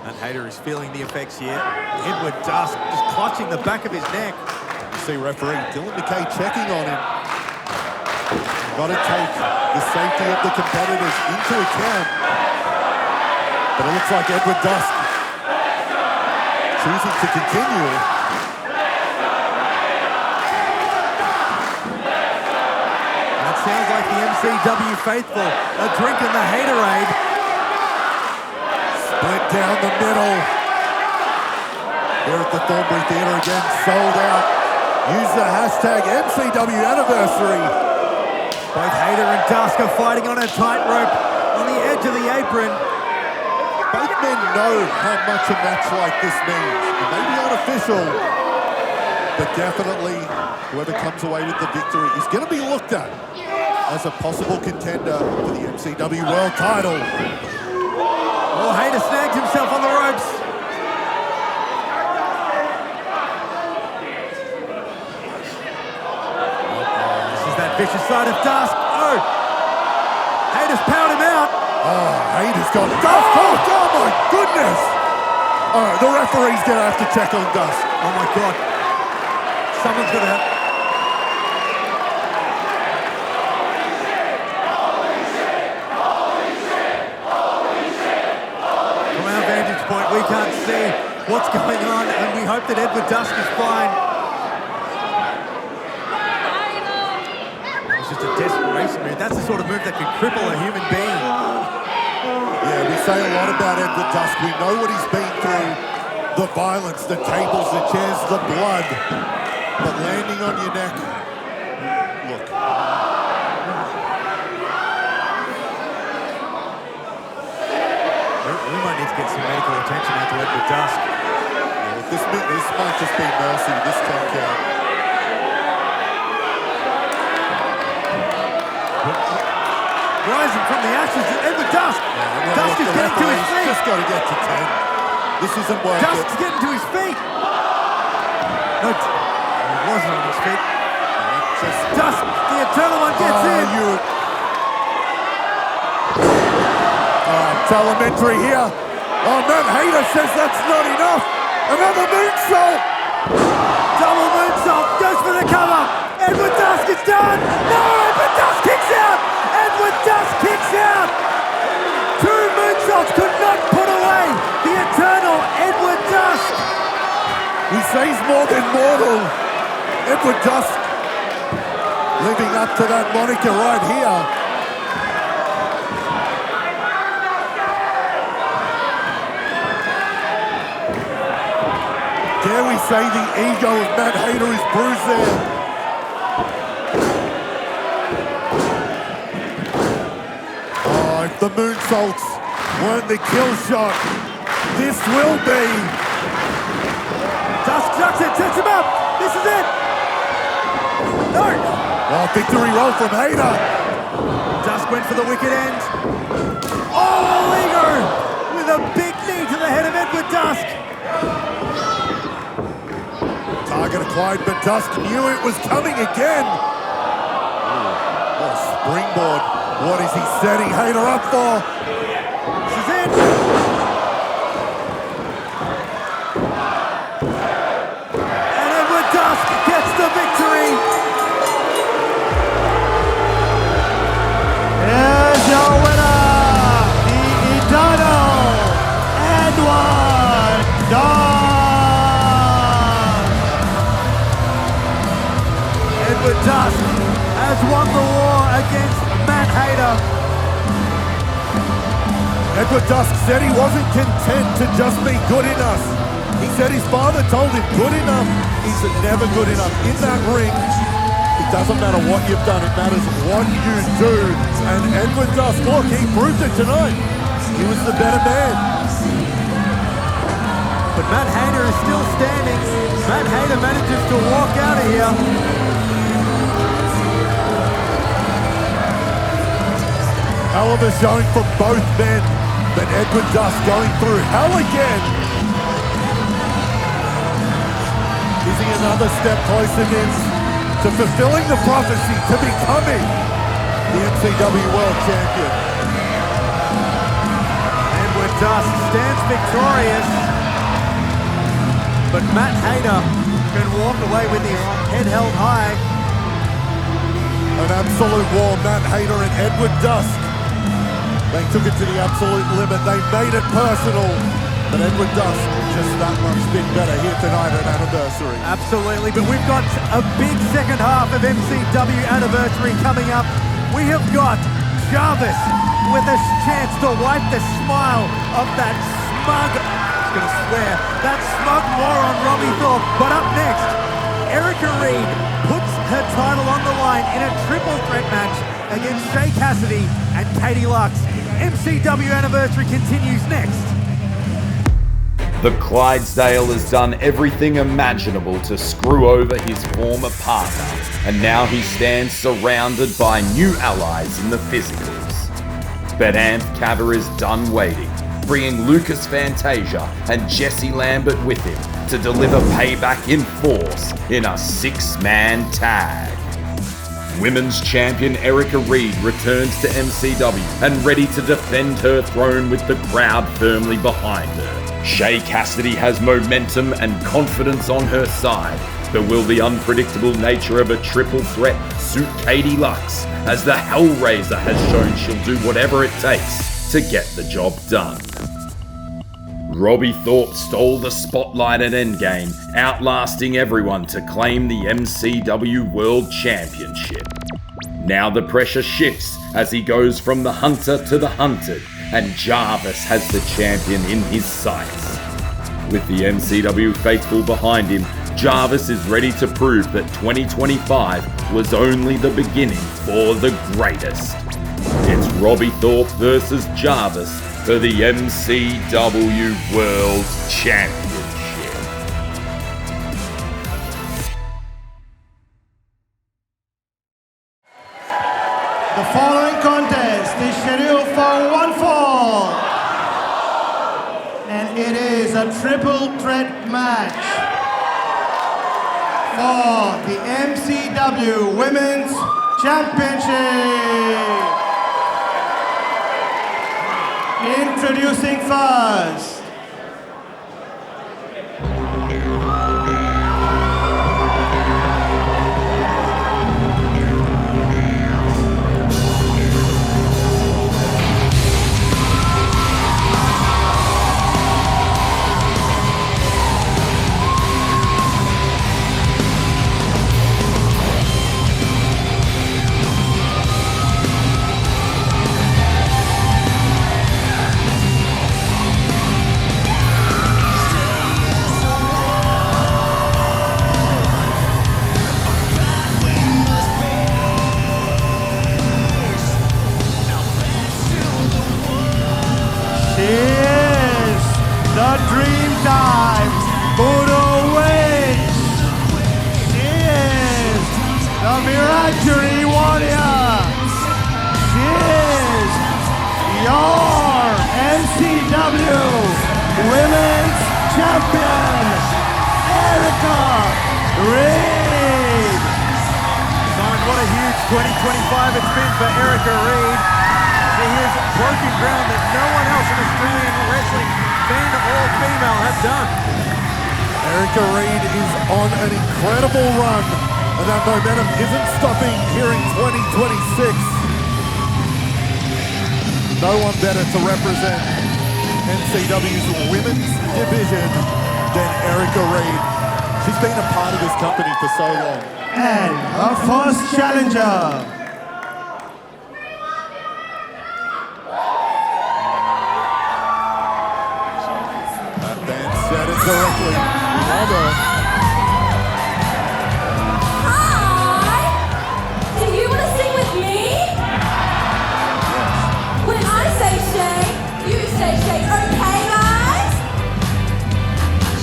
And Hayter is feeling the effects here. Edward Dusk just clutching the back of his neck. You see referee Dylan McKay checking on him. You've got to take the safety of the competitors into account. But it looks like Edward Dusk choosing to continue. That sounds like the MCW faithful are drinking the Haterade. Split down the middle. Here at the Thorpe Theatre again, sold out. Use the hashtag MCW Anniversary. Both Hayter and Dusk are fighting on a tightrope on the edge of the apron. Both men know how much a match like this means. It may be unofficial, but definitely whoever comes away with the victory is going to be looked at as a possible contender for the MCW World title. Oh, Hayter snags himself on the ropes. This is that vicious side of Dusk. Oh! Hayter's powered him out. Oh, Hayter's got Dusk. Oh my goodness! All right, the referee's going to have to check on Dusk. Oh my God. Someone's going to have... From our vantage point, we can't see what's going only hope that Edward Dusk is fine. It's just a desperation move. That's the sort of move that could cripple a human being. Yeah, we say a lot about Edward Dusk. We know what he's been through. The violence, the tables, the chairs, the blood. But landing on your neck, look. We might need to get some medical attention out to Edward Dusk. Yeah, this might just be mercy. This can't count. Rising from the ashes, Edward Dusk. Dusk is getting to his feet. Just got to get to 10. This isn't working. Dusk's getting to his feet. No, he wasn't on his feet. Dusk, the Eternal One gets in. It's elementary here. Oh, Matt Hayter says that's not enough. Another moonsault. Double moonsault, goes for the cover. Edward Dusk is done. No, Edward Dusk kicks out. Edward Dusk kicks out. Two moonsaults could not put away the Eternal Edward Dusk. He says more than mortal. Edward Dusk living up to that moniker right here. Dare we say the ego of Matt Hayter is bruised there. Oh, if the moonsaults weren't the kill shot, this will be. Dusk ducks it, sets him up. This is it. No. Oh, victory roll from Hayter. Dusk went for the wicked end. Oh, ego with a big knee to the head of Edward Dusk. Target applied, but Dusk knew it was coming again. Oh, springboard. What is he setting Hayter up for? This is it. And Edward Dusk gets the victory. Here's your winner, the Eternal Edward Dusk. Edward Dusk has won the war against Matt Hayter. Edward Dusk said he wasn't content to just be good enough. He said his father told him good enough is never good enough. In that ring, it doesn't matter what you've done, it matters what you do. And Edward Dusk, look, he proved it tonight. He was the better man. But Matt Hayter is still standing. Matt Hayter manages to walk out of here. Hell of a showing from both men, but Edward Dusk going through hell again. Is he another step closer to fulfilling the prophecy to becoming the MCW World Champion? Edward Dusk stands victorious, but Matt Hayter can walk away with his head held high. An absolute war, Matt Hayter and Edward Dusk. They took it to the absolute limit. They made it personal. But Edward Dusk just that much bit better here tonight at Anniversary. Absolutely, but we've got a big second half of MCW Anniversary coming up. We have got Jarvis with a chance to wipe the smile of that smug, I'm going to swear, that smug moron Robbie Thorpe. But up next, Erika Reid puts her title on the line in a triple threat match against Shay, Cassidy and Kaity Luxe. MCW Anniversary continues next. The Clydesdale has done everything imaginable to screw over his former partner, and now he stands surrounded by new allies in the physicals. But Anth Cava is done waiting, bringing Lucas Fantasia and Jesse Lambert with him to deliver payback in force in a 6-man tag. Women's champion Erika Reid returns to MCW and ready to defend her throne with the crowd firmly behind her. Shay Kassidy has momentum and confidence on her side, but will the unpredictable nature of a triple threat suit Kaity Luxe, as the Hellraiser has shown she'll do whatever it takes to get the job done? Robbie Thorpe stole the spotlight at Endgame, outlasting everyone to claim the MCW World Championship. Now the pressure shifts as he goes from the hunter to the hunted, and Jarvis has the champion in his sights. With the MCW faithful behind him, Jarvis is ready to prove that 2025 was only the beginning for the greatest. It's Robbie Thorpe versus Jarvis for the MCW World Championship. The following contest is scheduled for one fall. And it is a triple threat match for the MCW Women's Championship. Introducing first, Dreamtime Photo Witch. She is the Miraculous Warrior. She is your MCW Women's Champion, Erika Reid. Son, what a huge 2025 it's been for Erika Reid. She has broken ground that no one else in Australian wrestling, man or female, has done. Erika Reid is on an incredible run, and that momentum isn't stopping here in 2026. No one better to represent MCW's women's division than Erika Reid. She's been a part of this company for so long. And our first challenger. Said it correctly. Mother. Hi! Do you want to sing with me? When I say Shay, you say Shay. Okay, guys?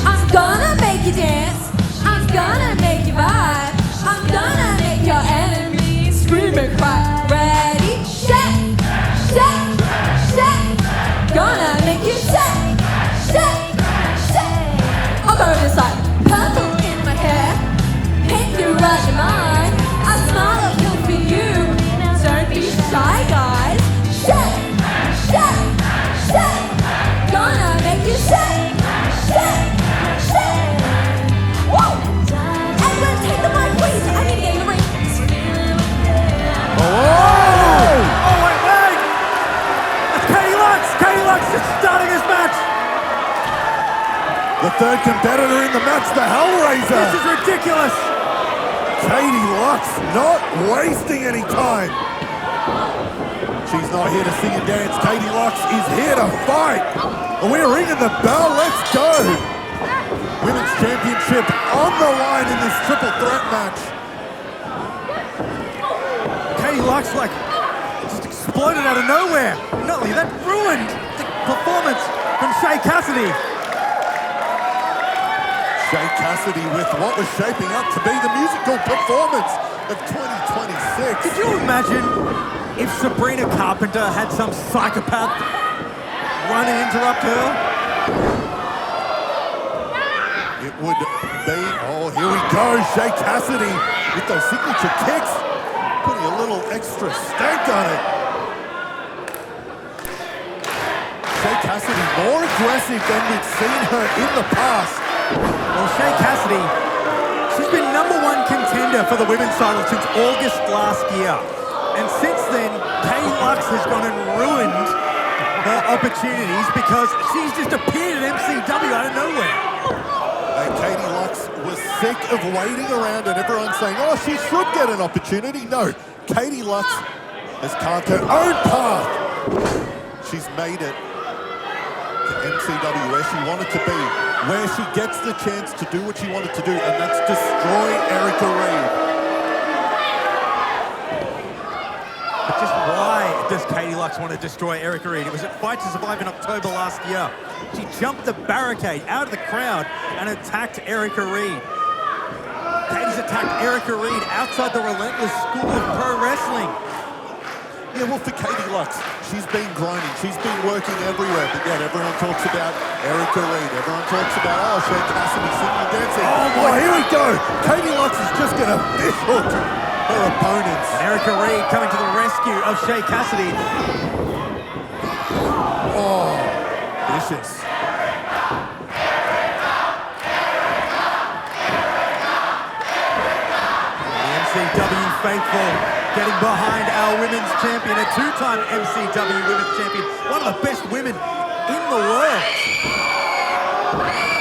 I'm gonna make you dance. I'm gonna make you vibe. I'm gonna make your enemies scream and cry. Ready? Shay! Shay! Shay! Gonna make you Shay! Shay! I'll go this side. Purple in my hair, pink throughout your mind. I smile up good for you. Don't be shy, guys. Shay, Shay, Shay. Gonna make you Shay, Shay, Shay. Woo! Everyone take the mic, please. I need to get in the ring. Oh, wait. Kaity Luxe just starting his match. The third competitor in the match, the Hellraiser. This is ridiculous. Kaity Luxe not wasting any time. She's not here to sing and dance. Kaity Luxe is here to fight. And we're ringing the bell. Let's go. Women's Championship on the line in this triple threat match. Kaity Luxe just exploded out of nowhere. Not only that, ruined the performance from Shay Kassidy. Shay Kassidy with what was shaping up to be the musical performance of 2026. Could you imagine if Sabrina Carpenter had some psychopath run and interrupt her? It would be, oh, here we go, Shay Kassidy with those signature kicks, putting a little extra stank on it. Shay Kassidy more aggressive than we've seen her in the past. Well, Shay Kassidy, she's been #1 contender for the women's title since August last year. And since then, Kaity Luxe has gone and ruined more opportunities because she's just appeared at MCW out of nowhere. And Kaity Luxe was sick of waiting around and everyone saying, oh, she should get an opportunity. No, Kaity Luxe has carved her own path. She's made it to MCW where she wanted to be, where she gets the chance to do what she wanted to do, and that's destroy Erika Reid. But just why does Kaity Luxe want to destroy Erika Reid? It was at Fight to Survive in October last year. She jumped the barricade out of the crowd and attacked Erika Reid. Kaity's attacked Erika Reid outside the relentless school of pro wrestling. Yeah, well, for Kaity Luxe, she's been grinding, she's been working everywhere, but yet everyone talks about Erika Reid, everyone talks about, oh, Shay, Cassidy singing and dancing. Oh, here we go! Kaity Luxe is just going to fish hook her opponents. And Erika Reid coming to the rescue of Shay Cassidy. Oh, vicious. The MCW faithful getting behind our women's champion, a two-time MCW women's champion, one of the best women in the world.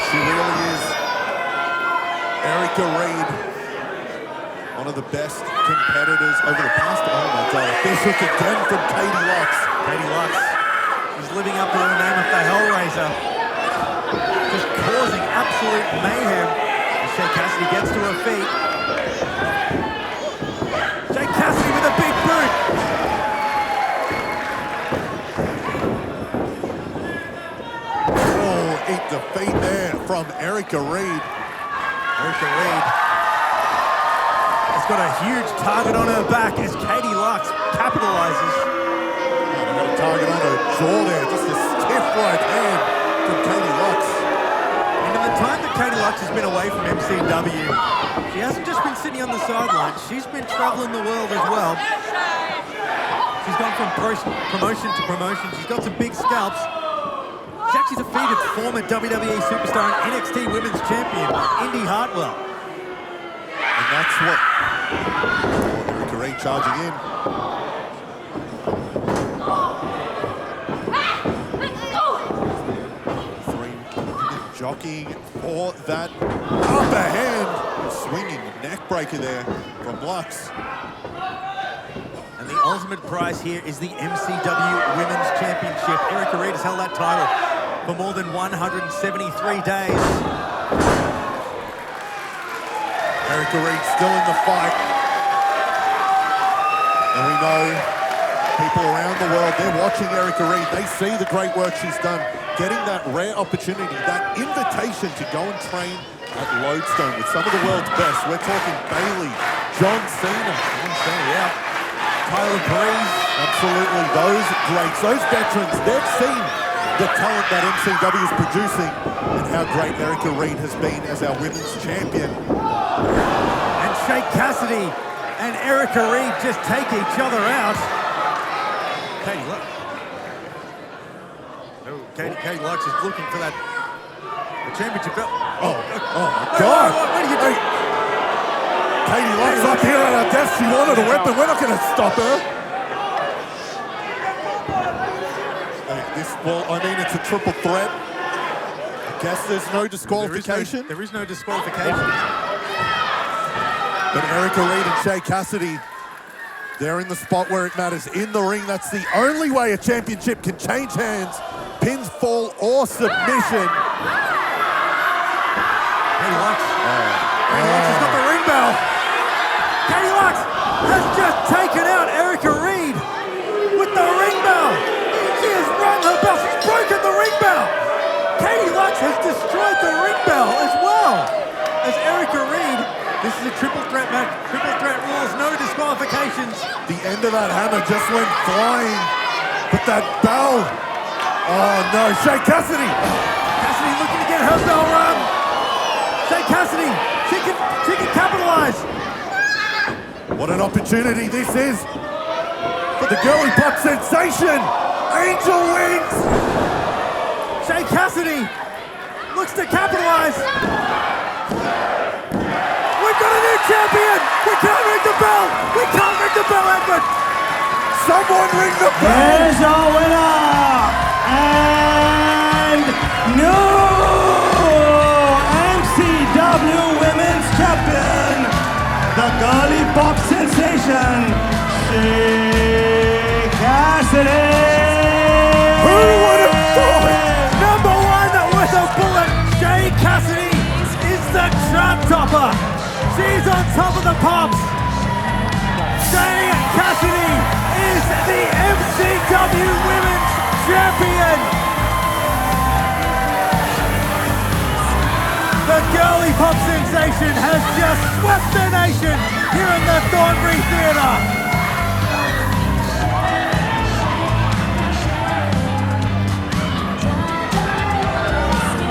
She really is. Erika Reid, one of the best competitors over the past. Oh my God, fish hook again from Kaity Luxe. Kaity Luxe, she's living up to the name of the Hellraiser, just causing absolute mayhem. As Shay Cassidy gets to her feet. Shay Cassidy with a big boot. Oh, eat defeat there from Erika Reid. Erika Reid has got a huge target on her back as Kaity Luxe capitalizes. Oh, they've got a target on her jaw there, just a stiff right hand from Kaity Luxe. And in the time that Kaity Luxe has been away from MCW, she hasn't just been sitting on the sidelines, she's been traveling the world as well. She's gone from promotion to promotion. She's got some big scalps. She's actually defeated former WWE superstar and NXT Women's Champion, Indy Hartwell. And that's what Erika Reid charging in. Three jockeying for that upper hand. Swinging neck breaker there from Luxe. And the ultimate prize here is the MCW Women's Championship. Erika Reid has held that title for more than 173 days. Erika Reid still in the fight. And we know people around the world, they're watching Erika Reid. They see the great work she's done, getting that rare opportunity, that invitation to go and train at Lodestone with some of the world's best. We're talking Bailey, John Cena. Yeah. Tyler Breeze. Absolutely, those greats, those veterans, they've seen the talent that MCW is producing and how great Erika Reid has been as our women's champion. And Shay Cassidy and Erika Reid just take each other out. Kaity Luxe. Oh, Kaity Luxe is looking for that the championship belt. Oh my God! What are you doing? Kaity Luxe up here at our desk. She wanted a weapon. We're not going to stop her. Well, I mean, it's a triple threat. I guess there's no disqualification. There is no disqualification. But Erika Reid and Shay Cassidy, they're in the spot where it matters. In the ring, that's the only way a championship can change hands. Pins, fall, or submission. Kaity Luxe. Kaity Luxe has got the ring bell. Kaity Luxe has just taken out Erika Reid with the ring bell. She has rung her bell. She's broken the ring bell. Kaity Luxe has destroyed the ring bell as well as Erika Reid. This is a triple threat match. Triple threat rules, no disqualifications. The end of that hammer just went flying. But that bell. Oh no, Shay Cassidy. Cassidy looking to get her bell rung. Shay Cassidy, she can capitalize. What an opportunity this is for the girly pop sensation. Angel wins. Shay Cassidy looks to capitalize. We've got a new champion. We can't ring the bell. We can't ring the bell, Edward. Someone ring the bell. There's our winner. And new MCW Women's Champion, the girly pop sensation, Shay Kassidy. Who would have thought? Number one with a bullet, Shay Kassidy is the trap topper. She's on top of the pops. Shay Kassidy is the MCW Women's Champion. The girly pop sensation has just swept the nation here in the Thornbury Theatre.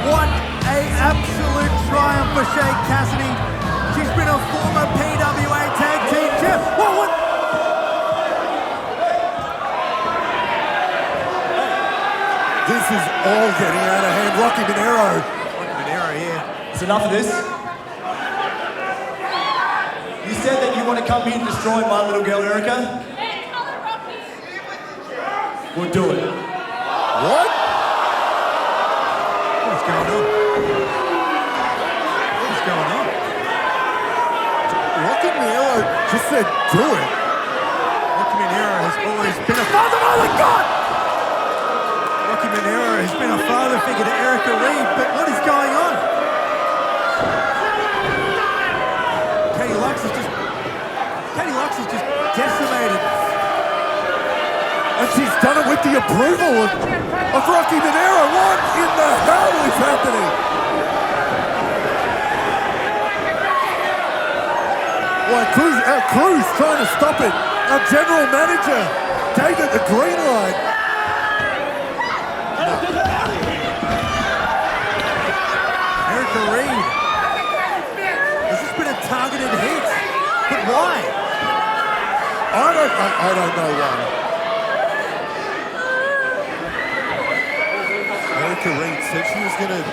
What a absolute triumph for Shay Kassidy. She's been a former PWA tag team champ. What? This is all getting out of hand. Rocky Monero. Yeah. It's enough of this. You said that you want to come here and destroy my little girl, Erika? We'll do it. What? What's going on? What's going on? Rocky Monero just said do it. Rocky Monero has always been a father. Oh my God! Rocky Monero has been a father figure to Erika Reid, but what is going on? Kaity Luxe is just decimated. And she's done it with the approval of Rocky Monero. What in the hell is happening? Well, our crew's trying to stop it. Our general manager gave it the green light. Erika Reid. This has been a targeted hit. But why? I don't know why. Erika Reid said she was going to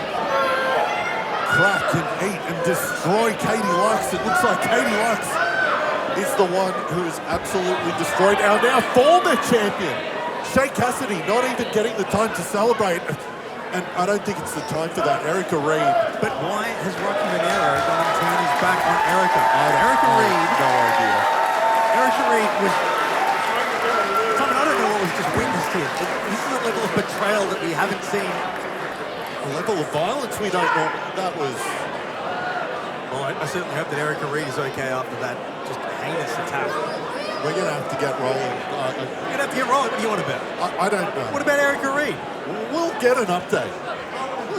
crack and eat and destroy Kaity Luxe. It looks like Kaity Luxe is the one who is absolutely destroyed our now former champion. Shay Kassidy not even getting the time to celebrate. And I don't think it's the time for that, Erika Reid. But why has Rocky Monero gone and turned his back on Erika? Erika Reid. No idea. Erika Reid was. I don't know what was just witnessed here. This is a level of betrayal that we haven't seen. A level of violence we don't know. That was. Well, I certainly hope that Erika Reid is okay after that just heinous attack. We're going to have to get rolling. You're going to have to get rolling. What do you want about? I don't know. What about Erika Reid? We'll get an update.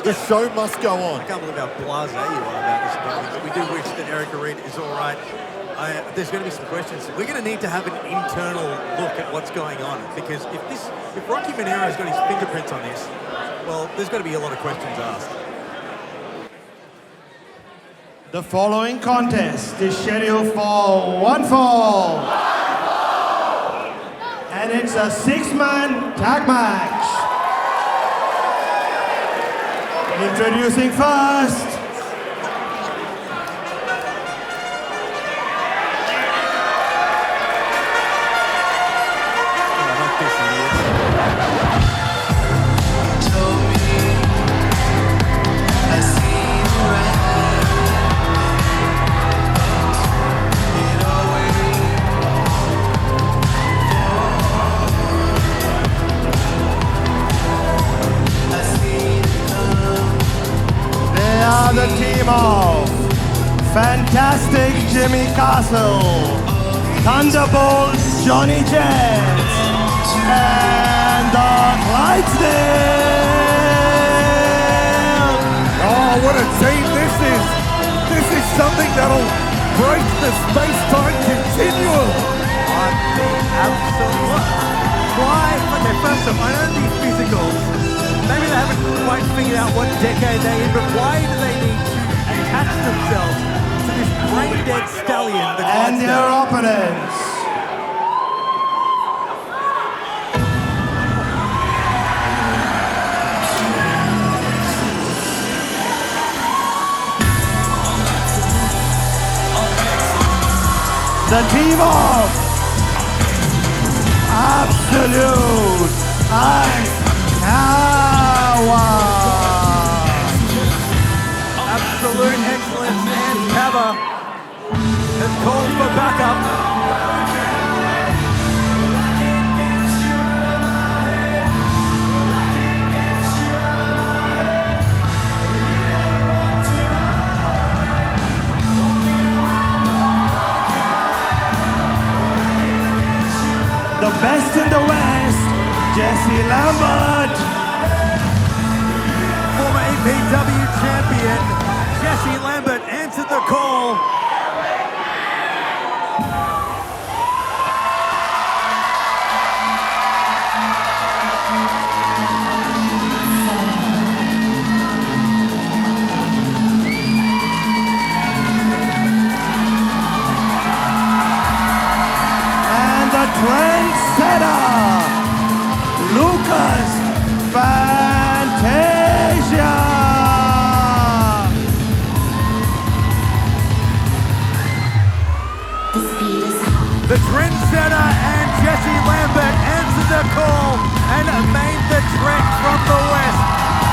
The show must go on. I can't believe how blasé you are about this. But we do wish that Erika Reid is all right. There's going to be some questions. We're going to need to have an internal look at what's going on, because if Rocky Monero's got his fingerprints on this, well, there's got to be a lot of questions asked. The following contest is scheduled for one fall. And it's a 6-man tag match. Introducing first, the team of Fantastic Jimmy Castle, Thunderbolt Johnny Jets, and the Clydesdale. Oh, what a team this is. This is something that'll break the space-time continuum. Absolutely. Why? Okay, first off, I know these physicals. Maybe they haven't quite figured out what decade they're in, but why do they need to attach themselves to this brain-dead stallion, the And their opponents. The team of Absolute and Absolute excellence, and Cava has called for backup. The best in the West, Jesse Lambert. Former EPW champion Jesse Lambert answered the call. And the trendsetter, Luxe Fantasia. The trendsetter and Jesse Lambert answered the call and made the trek from the west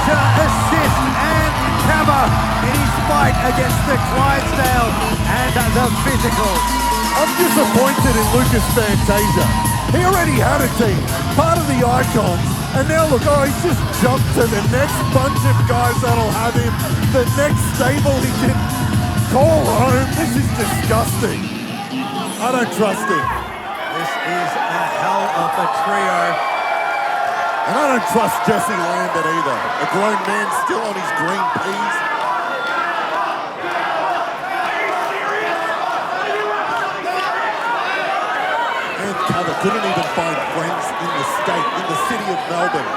to assist Anth Cava in his fight against the Clydesdale and the physical. I'm disappointed in Luxe Fantasia. He already had a team, part of the Icons, and now look, he's just jumped to the next bunch of guys that'll have him, the next stable he can call home. This is disgusting. I don't trust him. This is a hell of a trio. And I don't trust Jesse Lambert either. A grown man still on his green peas. Anth Cava couldn't even find friends in the state, in the city of Melbourne.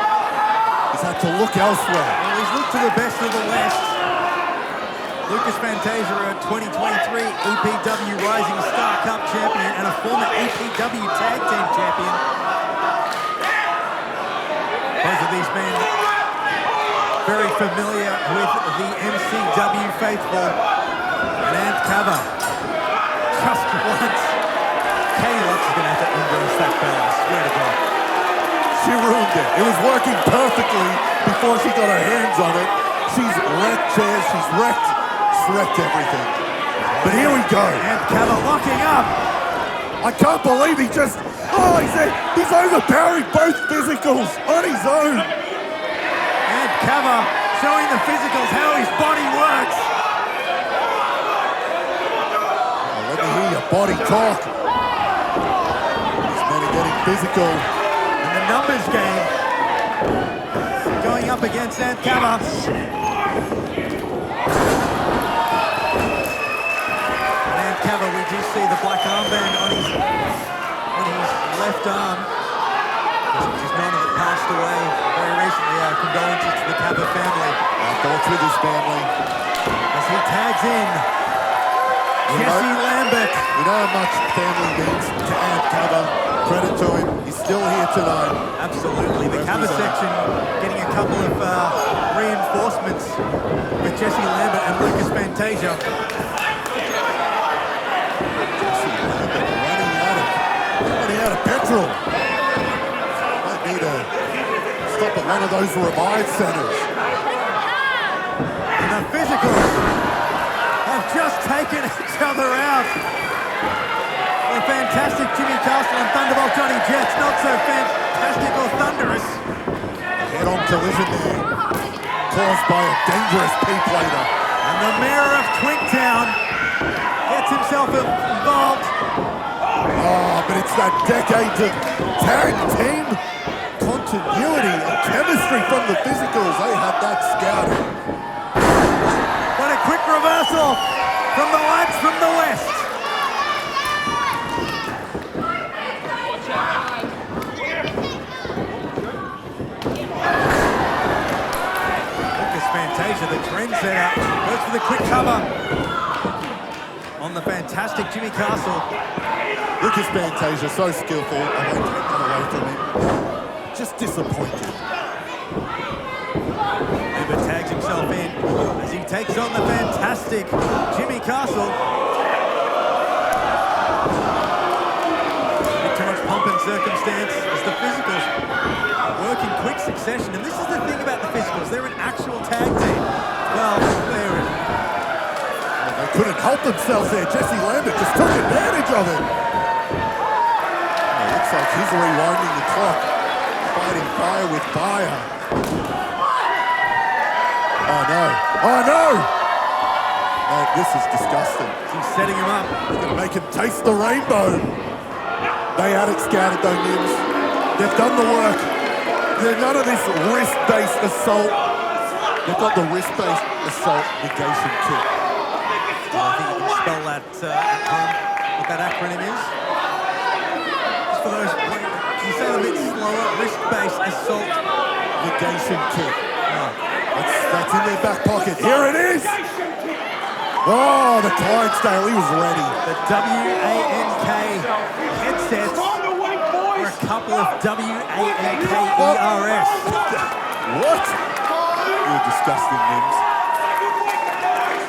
He's had to look elsewhere. Well, he's looked to the best of the West. Luxe Fantasia, a 2023 EPW Rising Star Cup champion and a former EPW Tag Team champion. Both of these men very familiar with the MCW faithful. And Anth Cava, just once. Kaity is going to have to embrace that bell, I swear to God. She ruined it. It was working perfectly before she got her hands on it. She's wrecked chairs, she's wrecked everything. But here we go. Anth Cava locking up. I can't believe he just, he's overpowering both physicals on his own. Anth Cava showing the physicals how his body works. Oh, let me hear your body talk. These men are getting physical. In the numbers game, going up against Anth Cava. Cava, we do see the black armband on his left arm. His nonna that passed away very recently. Condolences to the Cava family. Thoughts with his family. As he tags in Jesse Lambert. You know how much family means to Anth Cava. Credit to him. He's still here tonight. Absolutely. The Cava section getting a couple of reinforcements with Jesse Lambert and Luxe Fantasia. Petrol. Might need to stop at one of those revive centers. And the physicals have just taken each other out. The fantastic Jimmy Castle and Thunderbolt Johnny Jets, not so fantastic or thunderous. Head-on collision there, caused by a dangerous P-plater. And the mayor of Twintown gets himself involved. Oh, but it's that decades of tag team continuity and chemistry from the physicals. They had that scouted. What a quick reversal from the lads from the West. Luxe Fantasia, the trendsetter, goes for the quick cover on the fantastic Jimmy Castle. Luxe Fantasia, so skillful. I won't take that away from him. Just disappointed. Lambert tags himself in as he takes on the fantastic Jimmy Castle. A bit too much pomp and circumstance as the physicals work in quick succession. And this is the thing about the physicals. They're an actual tag team. Well, they couldn't help themselves there. Jesse Lambert just took advantage of it. It looks like he's rewinding the clock. Fighting fire with fire. Oh no. Oh no! Man, this is disgusting. He's setting him up. He's going to make him taste the rainbow. They had it scouted though, Nims. They've done the work. There's none of this wrist-based assault. They've got the wrist-based assault negation kit. I think you can spell that at home, what that acronym is. Just for those, can you say it a bit slower? Wrist-based assault Negation kit. Oh, that's in their back pocket. Here it is! Oh, the Clydesdale, he was ready. The WANK headsets or a couple of WANK-ERS. What? You're disgusting, Nims.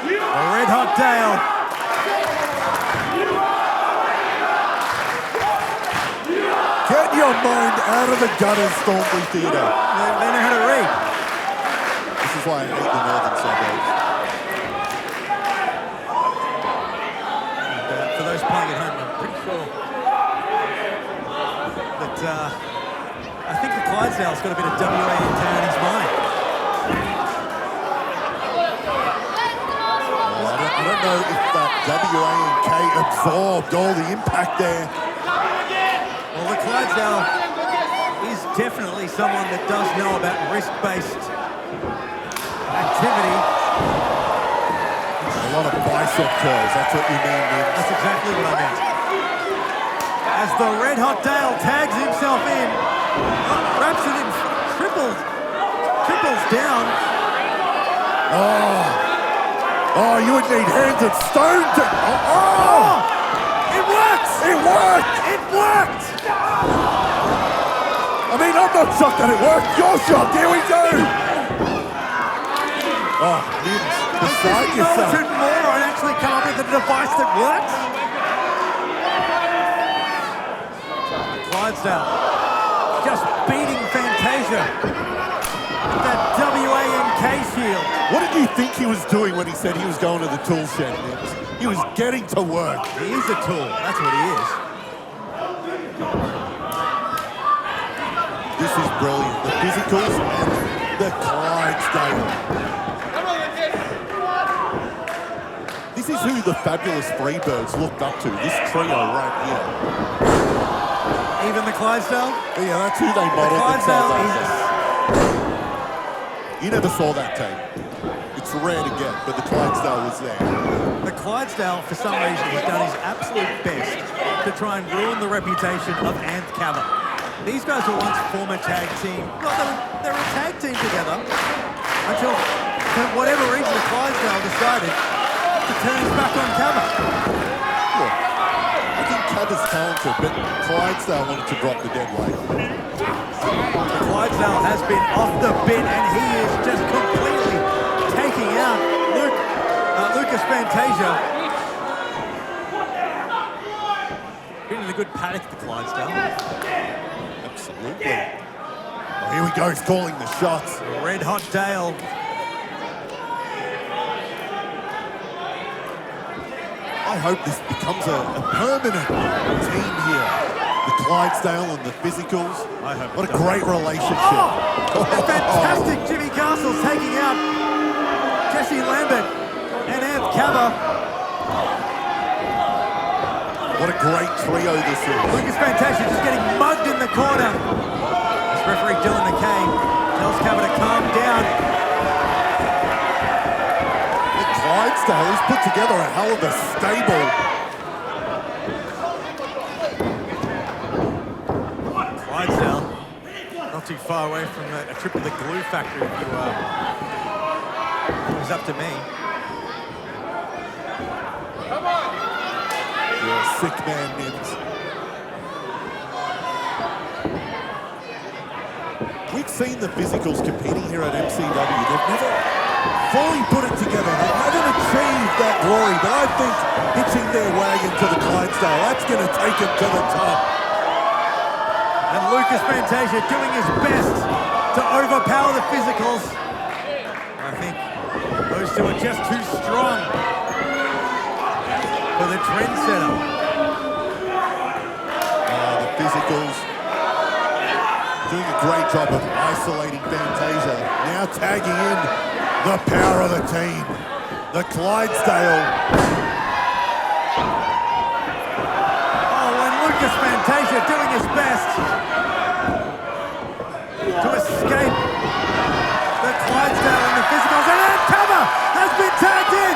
A red hot Dale. Get your mind out of the gutters, Thornbury Theatre. They know how to read. This is why I hate the northern suburbs. And, for those playing at home, I'm pretty sure that I think the Clydesdale's got a bit of WANK on his mind. I don't know if that WANK absorbed all the impact there. Well, the Clydesdale is definitely someone that does know about wrist-based activity. A lot of bicep curls, that's what you mean, Nims. That's exactly what I meant. As the red hot Dale tags himself in, wraps it in, triples down. Oh, you would need hands of stone to... Oh! It works! It worked! It worked! I mean, I'm not shocked that it worked. You're shocked. Here we go. Oh, Nims, beside yourself. Militant moron actually come up with a device that works? Clydesdale just beating Fantasia with that WANK shield. What did you think he was doing when he said he was going to the tool shed, Nims? He was getting to work. He is a tool. That's what he is. This is brilliant. The physicals and the Clydesdale. This is who the fabulous Freebirds looked up to, this trio right here. Even the Clydesdale? Yeah, that's who they modeled themselves after. You never saw that tape. It's rare to get, but the Clydesdale was there. The Clydesdale, for some reason, has done his absolute best to try and ruin the reputation of Anth Cava. These guys were once former tag team. Well, they were a tag team together until, for whatever reason, the Clydesdale decided to turn his back on Cava. Look, I think Cava's talented, but Clydesdale wanted to drop the dead weight. The Clydesdale has been off the bit, and he is just completely taking out Lucas Fantasia. Been in a good paddock, the Clydesdale. Absolutely. Oh, here we go, he's calling the shots. Red hot Dale. I hope this becomes a permanent team here. The Clydesdale and the physicals. I hope what a great relationship. Fantastic Jimmy Castle's taking out Jesse Lambert and Anth Cava. What a great trio this is. Lucas Fantasia just getting mugged in the corner. This referee Dylan McKay tells Cava to calm down. The Clydesdale, he's put together a hell of a stable. Clydesdale, not too far away from a trip to the glue factory if it was up to me. You're a sick man, Nims. We've seen the physicals competing here at MCW. They've never fully put it together. They haven't achieved that glory, but I think hitching their wagon to the Clydesdale, that's going to take them to the top. And Lucas Fantasia doing his best to to overpower the physicals. I think those two are just too strong for the trendsetter. The physicals doing a great job of isolating Fantasia. Now tagging in the power of the team. The Clydesdale. Oh, and Lucas Fantasia doing his best to escape the Clydesdale and the physicals. And then Cava has been tagged in.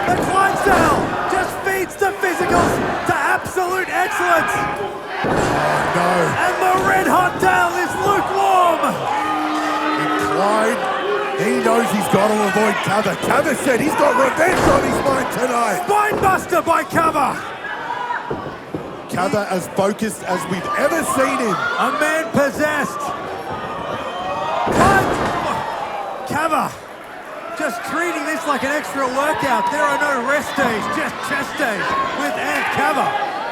The Clydesdale just feeds the physicals to absolute excellence. Oh no. And the red hot tail is lukewarm. And Clyde, he knows he's got to avoid Cava. Cava said he's got revenge on his mind tonight. Spinebuster by Cava. Cava as focused as we've ever seen him. A man possessed. Cava just treating this like an extra workout. There are no rest days, just chest days with Anth Cava.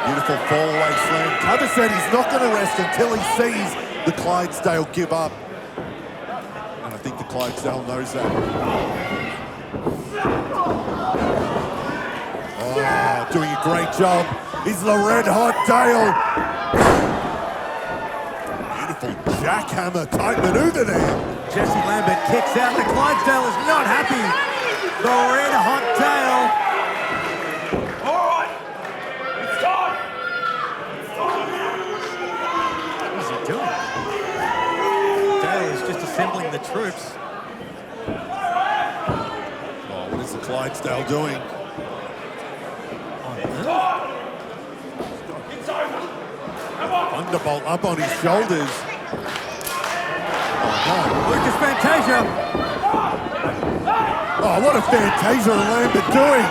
Beautiful fall-away slam. Cava said he's not going to rest until he sees the Clydesdale give up. And I think the Clydesdale knows that. Oh, doing a great job. He's the red hot Dale. Beautiful jackhammer type maneuver there. Jesse Lambert kicks out. The Clydesdale is not happy. The red hot tail. All right. It's time. What is he doing? Dale is just assembling the troops. Oh, what is the Clydesdale doing? It's over. Come on. Thunderbolt up on his shoulders. Lucas Fantasia. Oh, what are Fantasia and Lambert doing?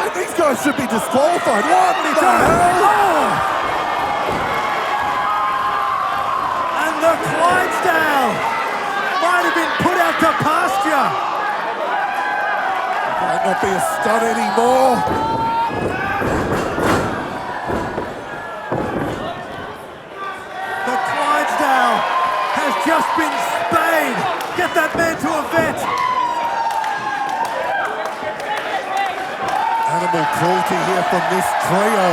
And these guys should be disqualified. What the hell? Oh! And the Clydesdale might have been put out to pasture. Might not be a stud anymore. The Clydesdale has just been spayed. Get that man to a vet. Animal cruelty here from this trio.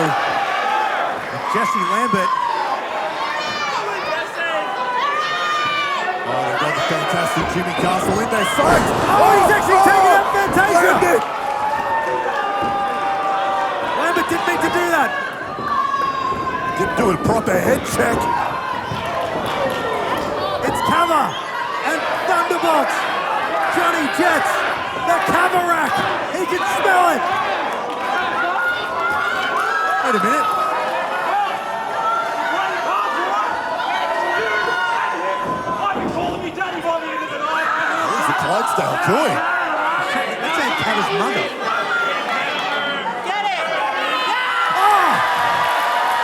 And Jesse Lambert. Oh, they've got the fantastic Jimmy Castle in their sights. Oh, he's actually taking out Fantasia. Lambert. Lambert didn't mean to do that. Didn't do a proper head check. Cava and Thunderbolts. Johnny Jets, the Cava rack. He can smell it. Wait a minute. I've been calling me daddy by the end of the night. What's the Clydesdale doing? That's Aunt Cava's mother. Get it! Oh!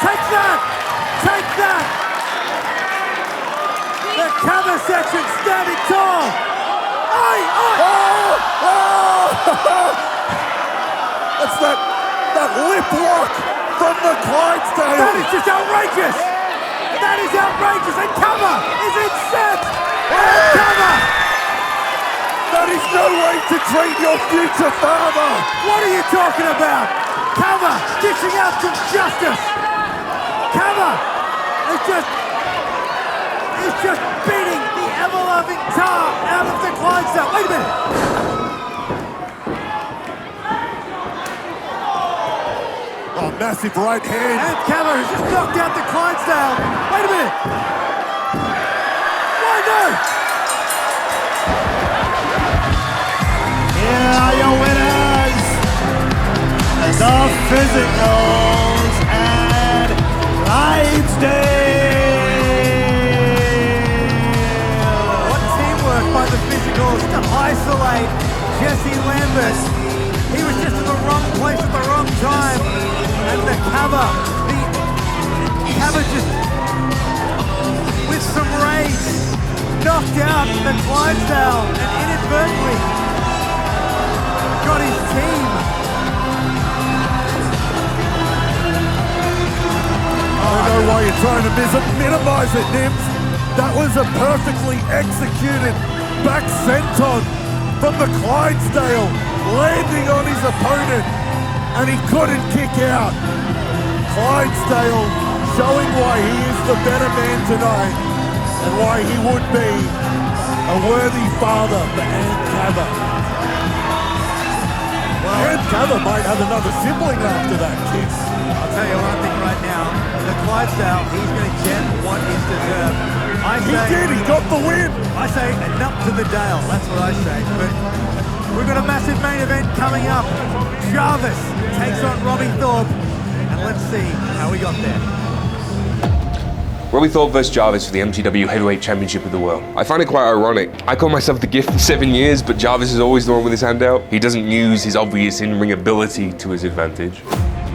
Take that! Take that! The Cava section standing tall. Aye, aye. Oh! That's that lip lock from the Clydesdale. That is just outrageous. That is outrageous. And Cava is incensed. Cava. That is no way to treat your future father. What are you talking about? Cava dishing out some justice. Cava is just beating the ever-loving tar out of the Clydesdale. Wait a minute. Oh, massive right hand. And Cava has just knocked out the Clydesdale. Wait a minute. Why no? Here are your winners, the Physicals and Clydesdale. What teamwork by the Physicals to isolate Jesse Lambert. He was just in the wrong place at the wrong time. And the Cava just, with some rage, knocked out the Clydesdale and inadvertently got his team. I don't know why you're trying to minimize it, Nims. That was a perfectly executed back senton from the Clydesdale, landing on his opponent, and he couldn't kick out. Clydesdale showing why he is the better man tonight and why he would be a worthy father for Anth Cava. Well, Anth Cava might have another sibling after that kiss. I'll tell you one thing right now, the Clydesdale, he's going to get what is deserved. He did, he got the win. I say, and up to the Dale, that's what I say. But we've got a massive main event coming up. Jarvis takes on Robbie Thorpe, and let's see how we got there. Robbie Thorpe versus Jarvis for the MCW Heavyweight Championship of the World. I find it quite ironic. I call myself the gift for 7 years, but Jarvis is always the one with his hand out. He doesn't use his obvious in-ring ability to his advantage.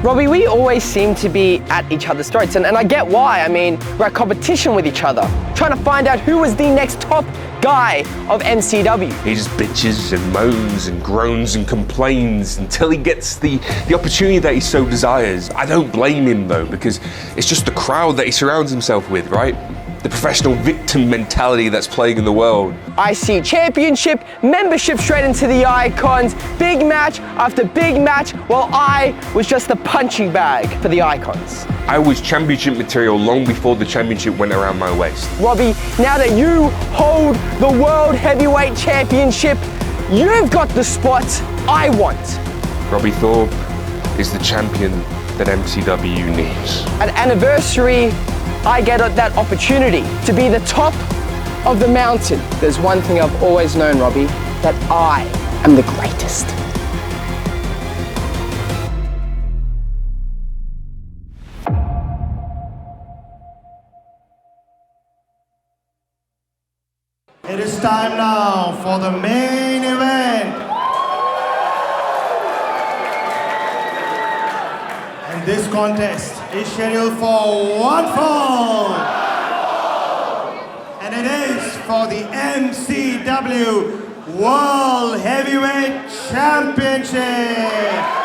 Robbie, we always seem to be at each other's throats, and I get why. I mean, we're at competition with each other, trying to find out who is the next top guy of MCW. He just bitches and moans and groans and complains until he gets the opportunity that he so desires. I don't blame him though, because it's just the crowd that he surrounds himself with, right? The professional victim mentality that's plaguing the world. I see championship, membership straight into the icons, big match after big match, while I was just the punching bag for the icons. I was championship material long before the championship went around my waist. Robbie, now that you hold the World Heavyweight Championship, you've got the spot I want. Robbie Thorpe is the champion that MCW needs. At anniversary, I get that opportunity to be the top of the mountain. There's one thing I've always known, Robbie, that I am the greatest. It is time now for the main event. And this contest is scheduled for one fall. And it is for the MCW World Heavyweight Championship.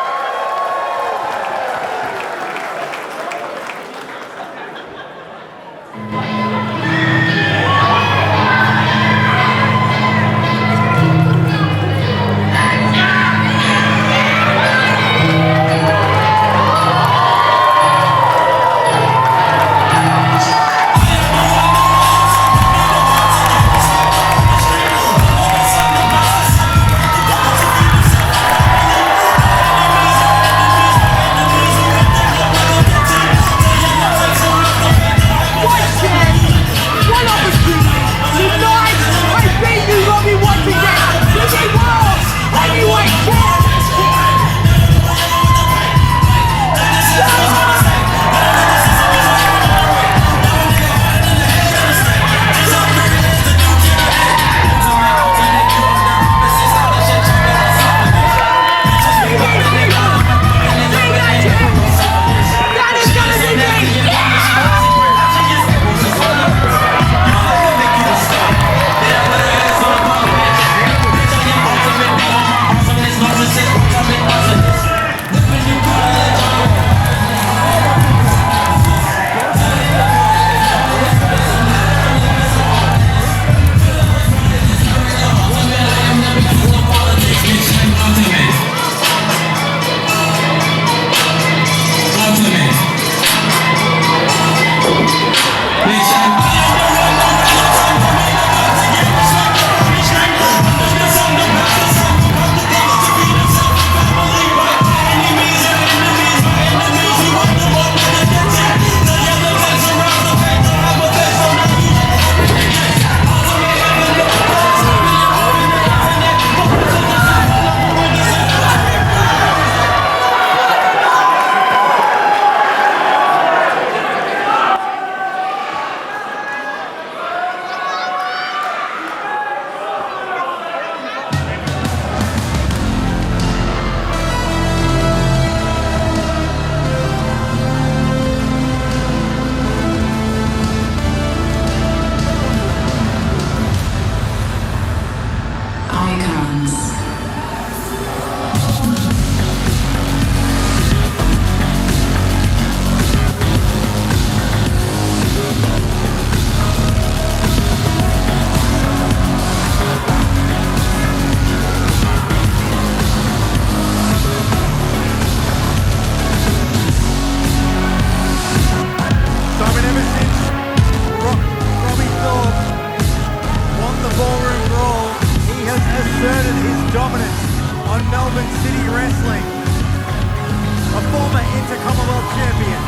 Intercommonwealth champion.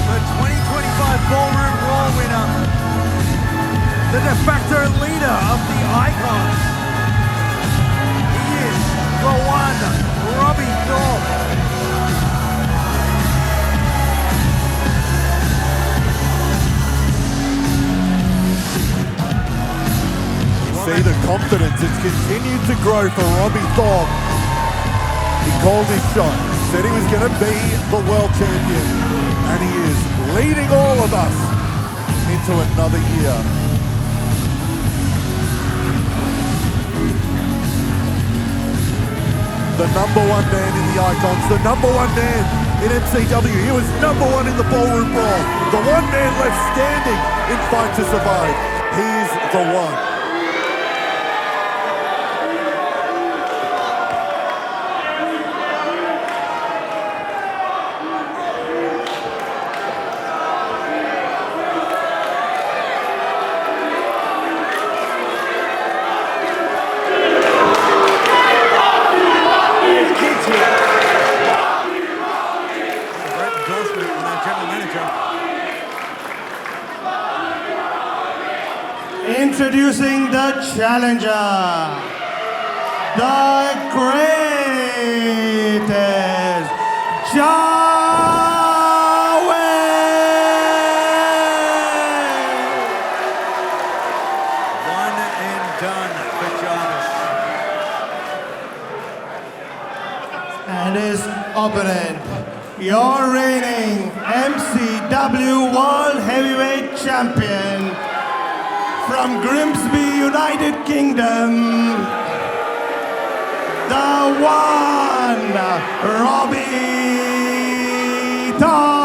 The 2025 Ballroom Brawl winner. The de facto leader of the Icons. He is the one, Robbie Thorpe. See the confidence, it's continued to grow for Robbie Thorpe. He called his shot, said he was going to be the world champion, and he is leading all of us into another year. The number one man in the Icons, the number one man in MCW. He was number one in the Ballroom Brawl. The one man left standing in Fight to Survive. He's the one. Introducing the challenger, the greatest Jarvis! One and done for Jarvis. And his opponent, your reigning MCW World Heavyweight Champion, from Grimsby, United Kingdom, the one, Robbie Thorpe.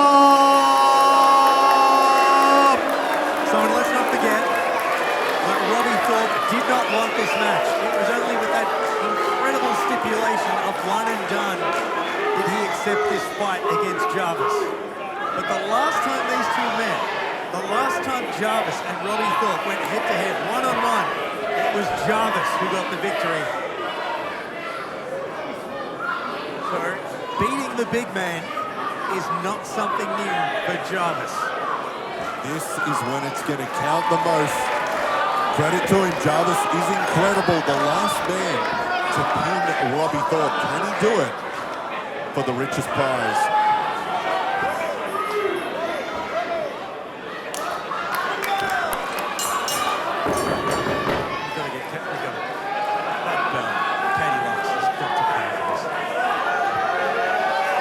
So let's not forget that Robbie Thorpe did not want this match. It was only with that incredible stipulation of one and done did he accept this fight against Jarvis. But the last time these two met, the last time Jarvis and Robbie Thorpe went head-to-head, one-on-one, it was Jarvis who got the victory. So, beating the big man is not something new for Jarvis. This is when it's going to count the most. Credit to him, Jarvis is incredible. The last man to pin Robbie Thorpe. Can he do it for the richest prize?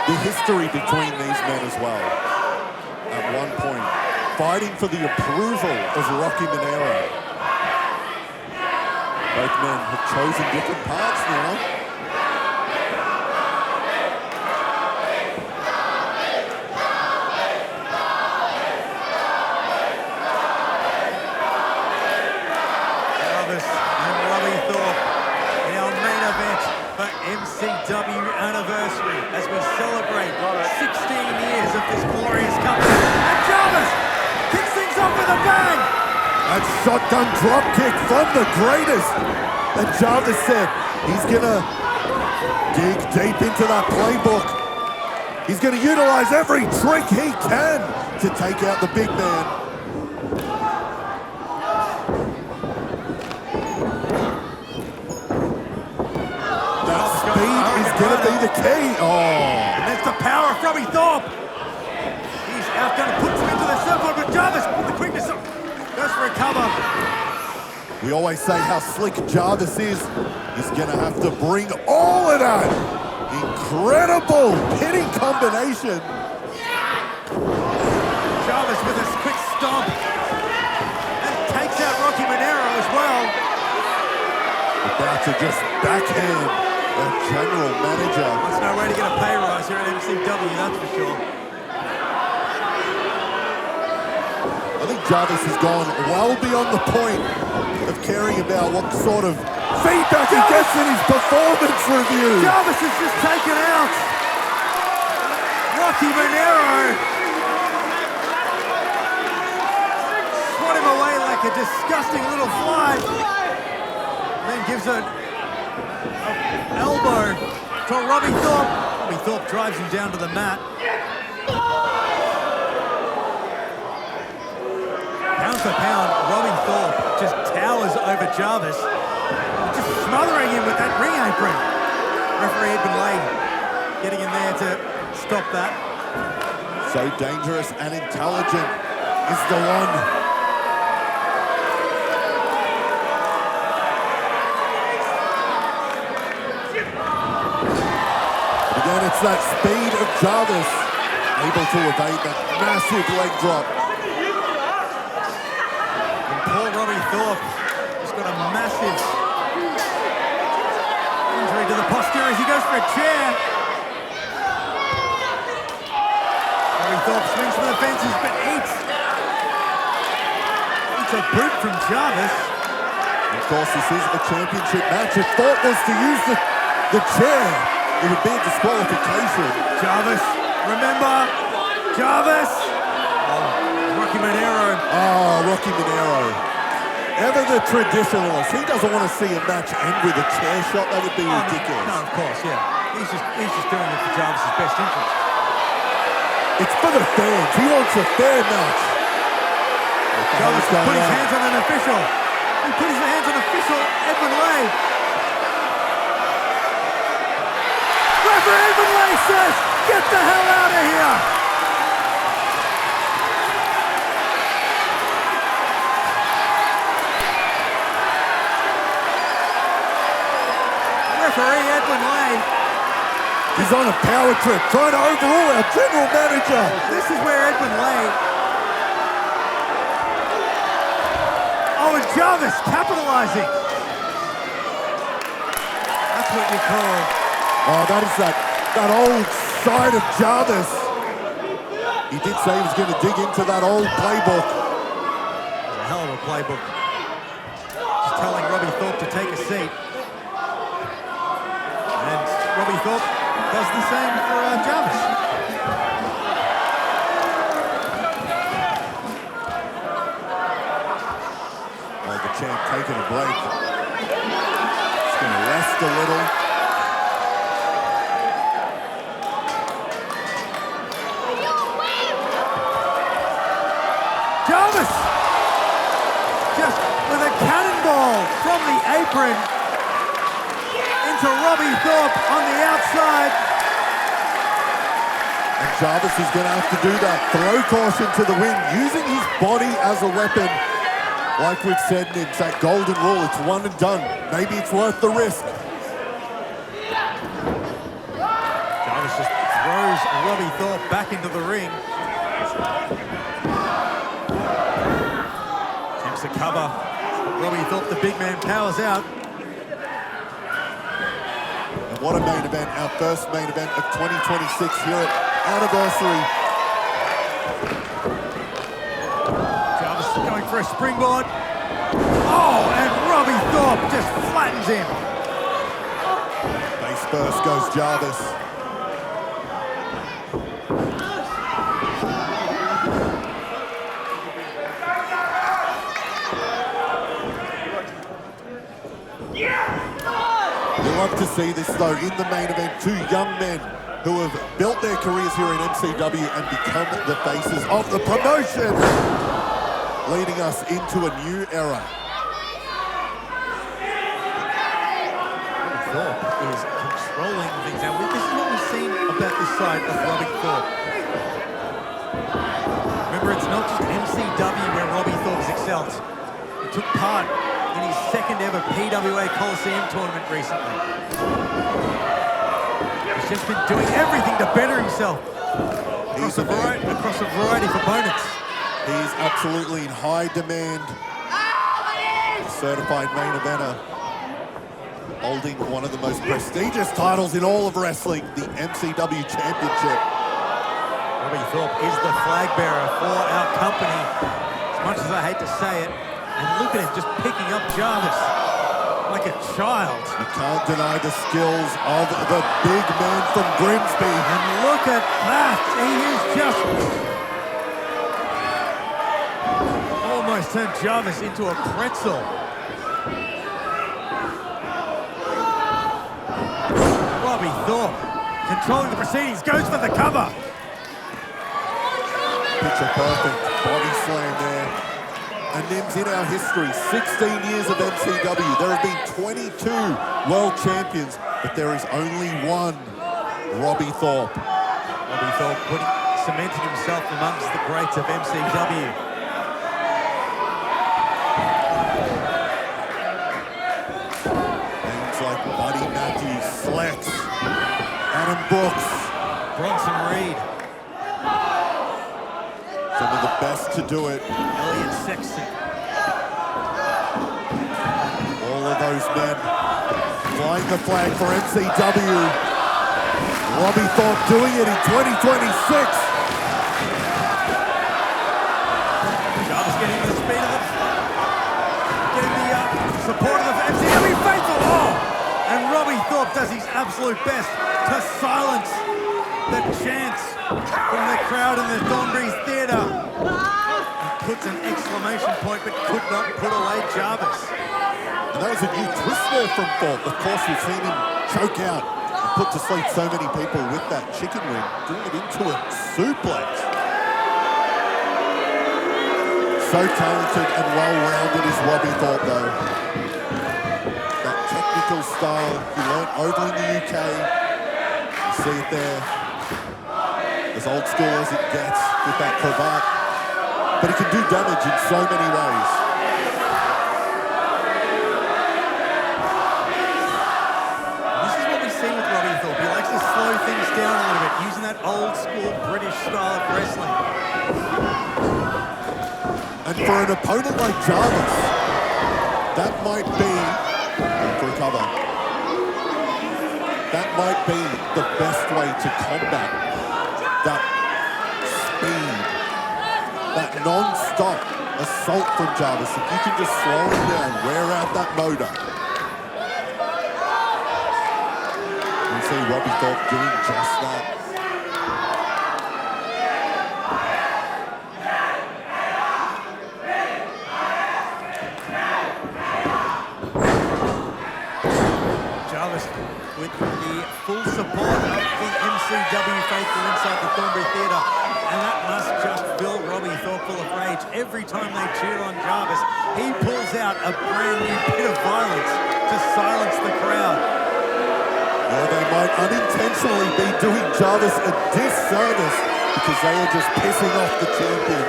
The history between these men as well. At one point, fighting for the approval of Rocky Monero. Both men have chosen different paths now. Jarvis and Robbie Thorpe in our main event for MCW anniversary as we celebrate 16 years of this glorious company. And Jarvis kicks things off with a bang! That shotgun drop kick from the greatest. And Jarvis said he's gonna dig deep into that playbook. He's gonna utilize every trick he can to take out the big man. Gonna be the key. Oh. And that's the power of Robbie Thorpe. He's outdone, puts him into the circle, but Jarvis with the quickness goes for a cover. We always say how slick Jarvis is. He's gonna have to bring all of that incredible hitting combination. Jarvis with a quick stomp and takes out Rocky Monero as well. About to just backhand the general manager. There's no way to get a pay rise here at MCW, that's for sure. I think Jarvis has gone well beyond the point of caring about what sort of feedback he gets in his performance review. Jarvis has just taken out Rocky Monero. Swat him away like a disgusting little fly. And then gives an elbow to Robbie Thorpe. Robbie Thorpe drives him down to the mat. Pound for pound, Robbie Thorpe just towers over Jarvis, just smothering him with that ring apron. Referee Edwin Lane getting in there to stop that. So dangerous and intelligent is the one. Again, it's that speed of Jarvis, able to evade that massive leg drop. And poor Robbie Thorpe has got a massive injury to the posterior as he goes for a chair. Robbie Thorpe swings for the fences but eats a boot from Jarvis. Of course, this is a championship match. If Thorpe was to use the chair, it would be a disqualification. Jarvis, remember, Jarvis. Oh, Rocky Monero. Oh, Rocky Monero. Ever the traditionalist. He doesn't want to see a match end with a chair shot. That would be ridiculous. No, of course, yeah. He's just doing it for Jarvis' best interest. It's for the fans. He wants a fair match. Jarvis put his hands on an official. He put his hands on official Edwin Lay. Referee Edwin Lay says, get the hell out of here. Referee Edwin Lay. He's on a power trip, trying to overrule our general manager. This is where Edwin Lay. Oh, and Jarvis capitalizing. That's what you call. Oh, that is that old side of Jarvis. He did say he was going to dig into that old playbook. It's a hell of a playbook. Just telling Robbie Thorpe to take a seat. And Robbie Thorpe does the same for Jarvis. Oh, the champ taking a break. He's going to rest a little. Jarvis! Just with a cannonball from the apron into Robbie Thorpe on the outside. And Jarvis is going to have to do that. Throw caution to the wind, using his body as a weapon. Like we've said, it's that golden rule. It's one and done. Maybe it's worth the risk. Jarvis just throws Robbie Thorpe back into the ring. Attempts to cover. Robbie Thorpe, the big man, powers out. And what a main event. Our first main event of 2026 here at Anniversary. Jarvis going for a springboard. Oh, and Robbie Thorpe just flattens him. Face first goes Jarvis. You love to see this though in the main event. Two young men who have built their careers here in MCW and become the faces of the promotion, leading us into a new era. Thorpe is controlling things. Now, this is what we've seen about this side of Robbie Thorpe. Remember, it's not just MCW where Robbie Thorpe has excelled. He took part in his second ever PWA Coliseum tournament recently. He's just been doing everything to better himself across a variety of opponents. He's absolutely in high demand. Certified main eventer, holding one of the most prestigious titles in all of wrestling, the MCW Championship. Robbie Thorpe is the flag bearer for our company, as much as I hate to say it. And look at him just picking up Jarvis like a child. You can't deny the skills of the big man from Grimsby. And look at that, he is just almost turned Jarvis into a pretzel. Robbie Thorpe controlling the proceedings, goes for the cover. Picture perfect body slam there. And Nims, in our history, 16 years of MCW, there have been 22 world champions, but there is only one, Robbie Thorpe. Robbie Thorpe cementing himself amongst the greats of MCW. Names like Buddy Matthews, Flex, Adam Brooks, Bronson Reid. Some of the best to do it. Elliot Sexton. All of those men flying the flag for MCW. Robbie Thorpe doing it in 2026. Jarvis getting the speed of getting the support of the MCW faithful. Oh! And Robbie Thorpe does his absolute best to silence the chants from the crowd in the Thornbury Theatre. He puts an exclamation point but could not put away Jarvis. And that was a new twist there from Thorpe. Of course, we've seen him choke out and put to sleep so many people with that chicken wing, doing it into a suplex. So talented and well-rounded is Robbie Thorpe, though. That technical style he learnt over in the UK. You see it there. As old school as it gets with that cravat. But he can do damage in so many ways. This is what we see with Robbie Thorpe. He likes to slow things down a little bit, using that old school British style of wrestling. And for an opponent like Jarvis, that might be, for a cover, that might be the best way to combat that speed, that non-stop assault from Jarvis. If you can just slow him down, wear out that motor. You see Robbie Thorpe doing just that. Jarvis with the full support of the MCW faithful inside the Thornbury Theatre, and that must just fill Robbie Thorpe full of rage. Every time they cheer on Jarvis, he pulls out a brand new bit of violence to silence the crowd. Or they might unintentionally be doing Jarvis a disservice because they are just pissing off the champion.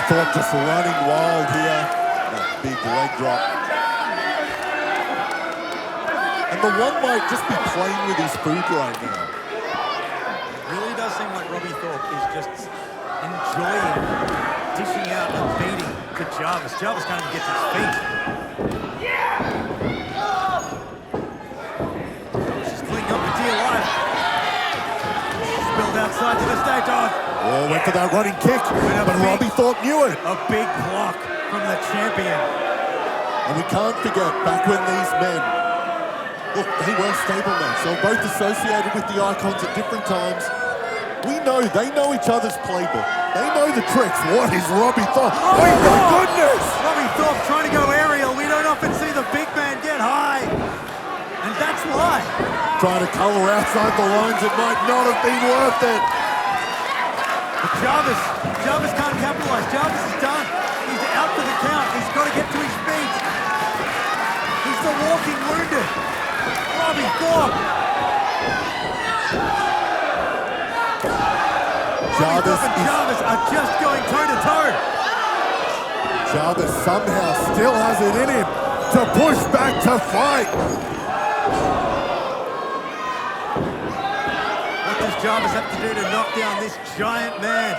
Thorpe just running wild here. That big leg drop. And the one might just be playing with his food right now. It really does seem like Robbie Thorpe is just enjoying dishing out a beating to Jarvis. Jarvis can't even get to his feet. Jarvis is clinging on for dear life. Spilled outside to the stage. Oh, went for that running kick, but Robbie Thorpe knew it. A big block from the champion. And we can't forget, back when these men, look, they were stablemates. They were both associated with the Icons at different times. They know each other's playbook. They know the tricks. What is Robbie Thorpe? Oh my goodness! Robbie Thorpe trying to go aerial. We don't often see the big man get high. And that's why. Trying to colour outside the lines, it might not have been worth it. But Jarvis can't capitalise. Jarvis is done. He's out for the count. He's got to get to his feet. He's the walking wounded. Robbie Thorpe. Jarvis are just going toe-to-toe. Jarvis somehow still has it in him to push back to fight. What does Jarvis have to do to knock down this giant man?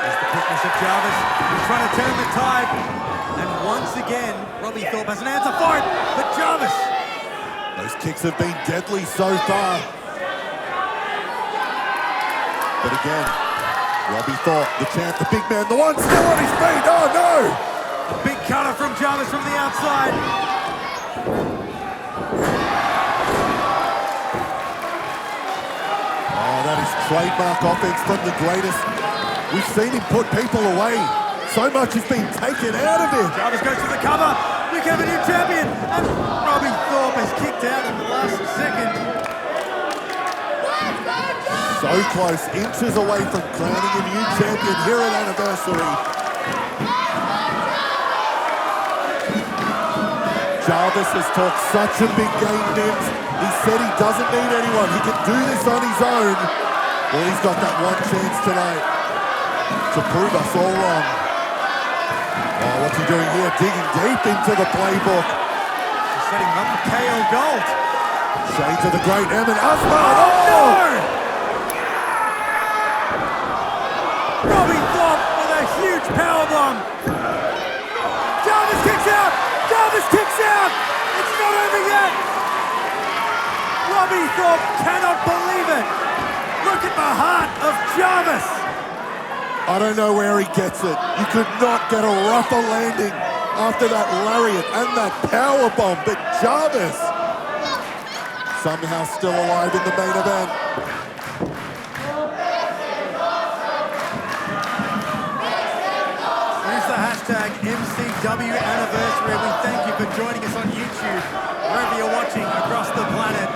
There's the quickness of Jarvis. He's trying to turn the tide. And once again, Robbie Thorpe has an answer for it. But Jarvis. Those kicks have been deadly so far. But again, Robbie Thorpe, the champ, the big man, the one still on his feet. Oh no! A big cutter from Jarvis from the outside. Oh, that is trademark offense from the greatest. We've seen him put people away. So much has been taken out of him. Jarvis goes to the cover. We have a new champion. And Robbie Thorpe has kicked out in the last second. So close, inches away from crowning a new champion here at Anniversary. Jarvis has talked such a big game, Nims. He said he doesn't need anyone. He can do this on his own. Well, he's got that one chance tonight to prove us all wrong. Oh, what's he doing here? Digging deep into the playbook. He's setting him up for KO Gold. Shay to the great Emin Usman. Oh, no! Robbie Thorpe with a huge powerbomb. Jarvis kicks out. Jarvis kicks out. It's not over yet. Robbie Thorpe cannot believe it. Look at the heart of Jarvis. I don't know where he gets it. You could not get a rougher landing after that lariat and that powerbomb, but Jarvis somehow still alive in the main event. Use the hashtag MCW Anniversary. We thank you for joining us on YouTube, wherever you're watching across the planet.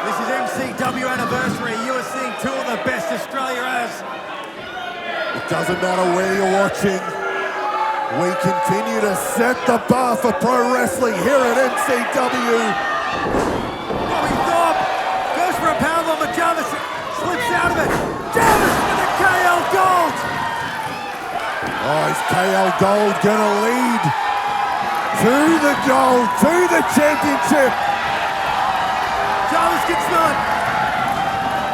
This is MCW Anniversary. You are seeing two of the best Australia has. It doesn't matter where you're watching. We continue to set the bar for pro wrestling here at MCW. Robbie Thorpe goes for a powerbomb, but Jarvis slips out of it. Jarvis with a KO Gold. Oh, is KO Gold gonna lead to the gold, to the championship? Jarvis can smell it.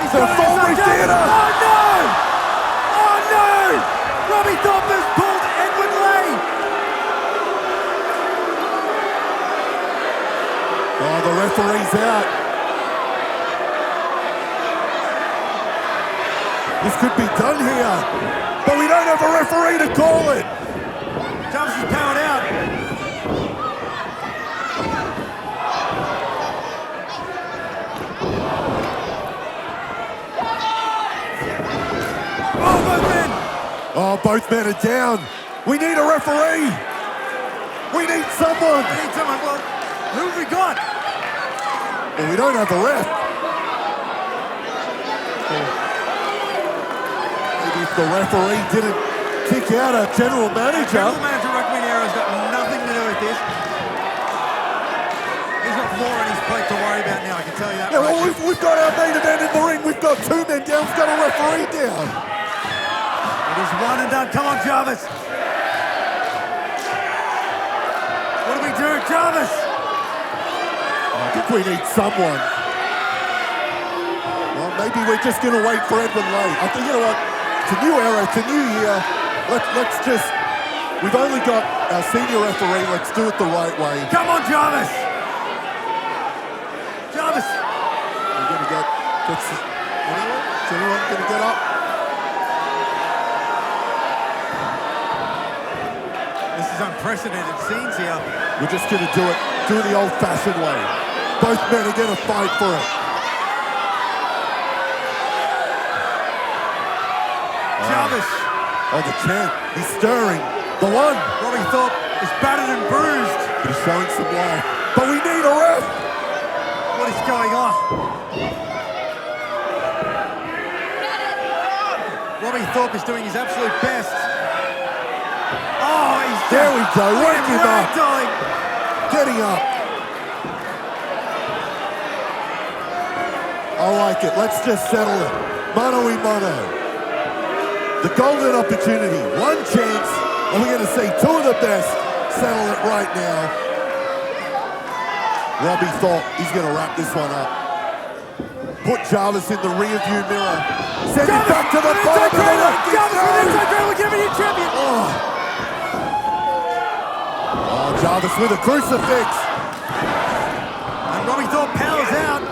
He's The got it Foley inside Theatre. Jarvis. Oh no! Oh no! Robbie Thorpe has pulled Edward Lay. Oh, the referee's out. This could be done here, but we don't have a referee to call it. Jarvis is powered out. Oh, both men. Oh, both men are down. We need a referee. We need someone. We need someone. Well, who have we got? Well, we don't have a ref. Maybe if the referee didn't kick out our general manager. General manager Rugby-Nero's got nothing to do with this. He's got more on his plate to worry about now, I can tell you that. Yeah, well, we've got our main event in the ring. We've got two men down. We've got a referee down. It is one and done. Come on, Jarvis. What do we do, Jarvis? I think we need someone. Well, maybe we're just going to wait for Edwin Lay. I think, you know what? It's a new era. It's a new year. Let's just... We've only got our senior referee. Let's do it the right way. Come on, Jarvis. Jarvis. We're going to get... Anyone? Is anyone going to get up? This is unprecedented scenes here. We're just going to do it the old-fashioned way. Both men are going to fight for it. Jarvis. Oh, the champ. He's stirring. The one. Robbie Thorpe is battered and bruised. He's showing some life. But we need a ref. What is going on? Robbie Thorpe is doing his absolute best. Oh, he's There we go. Work him up. Darling. Getting up. I like it. Let's just settle it. Mano-y-mano. The golden opportunity. One chance. And we're going to see two of the best settle it right now. Robbie Thorpe, he's going to wrap this one up. Put Jarvis in the rearview mirror. Send him back to the bottom of the rankings. Jarvis with Intercommonwealth. We're giving you champion. Oh, Jarvis with a crucifix. And Robbie Thorpe powers out.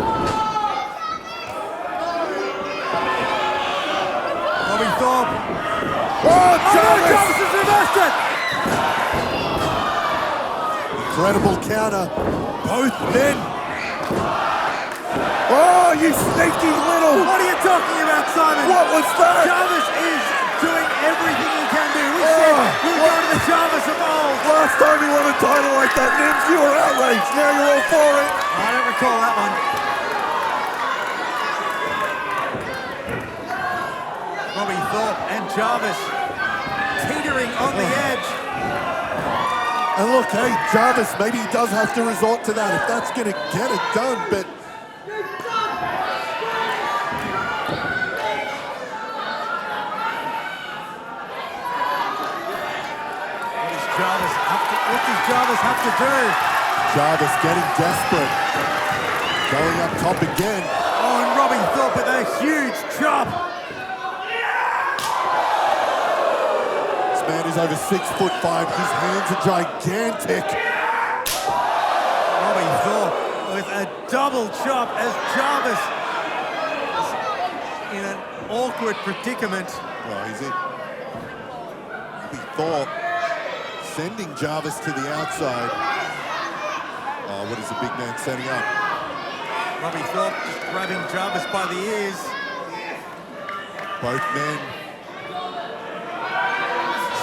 Robbie Thorpe. Oh, Jarvis! Jarvis has reversed it. Incredible counter. Both men. Oh, you sneaky little. What are you talking about, Simon? What was that? Jarvis is doing everything he can do. We said we'll go to the Jarvis of old. Last time you won a title like that, Nims, you were outraged. Now you're all for it. I don't recall that one. Robbie Thorpe and Jarvis teetering on the edge. And look, hey, Jarvis, maybe he does have to resort to that if that's going to get it done, but... What does Jarvis have to do? Jarvis getting desperate. Going up top again. Oh, and Robbie Thorpe with a huge chop. This man is over 6'5". His hands are gigantic. Robbie Thorpe with a double chop as Jarvis is in an awkward predicament. Oh, he's in. Robbie Thorpe sending Jarvis to the outside. Oh, what is the big man setting up? Robbie Thorpe just grabbing Jarvis by the ears. Both men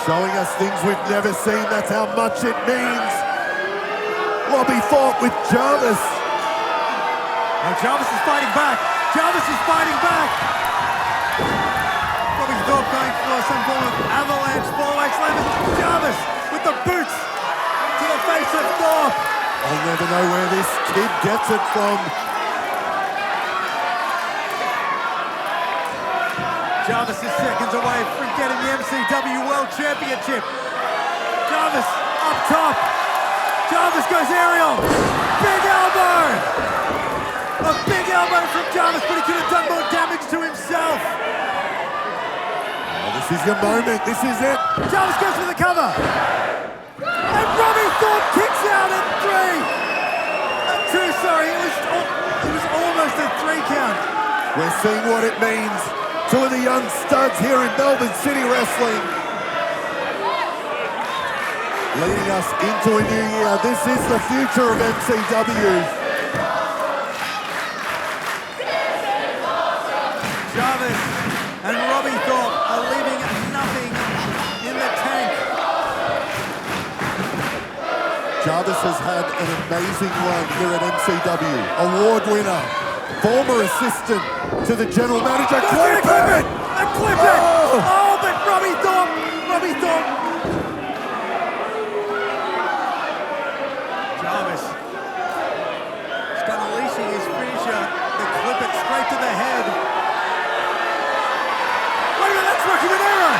showing us things we've never seen. That's how much it means. Robbie Thorpe with Jarvis. And Jarvis is fighting back. Jarvis is fighting back. Robbie Thorpe going for some form of avalanche fallaway slam. Jarvis with the boots to the face of Thorpe. I'll never know where this kid gets it from. Jarvis is seconds away from getting the MCW World Championship. Jarvis up top. Jarvis goes aerial. Big elbow. A big elbow from Jarvis, but he could have done more damage to himself. Oh, this is your moment. This is it. Jarvis goes for the cover. And Robbie Thorpe kicks out at 3. 2, sorry. It was almost a 3 count. We're seeing what it means. Two of the young studs here in Melbourne City Wrestling. Leading us into a new year. This is the future of MCW. Jarvis and Robbie Thorpe are leaving nothing in the tank. Jarvis has had an amazing run here at MCW. Award winner, former assistant to the general manager. Clip it! Oh, but Robbie Thorpe! Jarvis just unleashing his finisher. The clip it straight to the head. Wait a minute, that's Rocky Monero!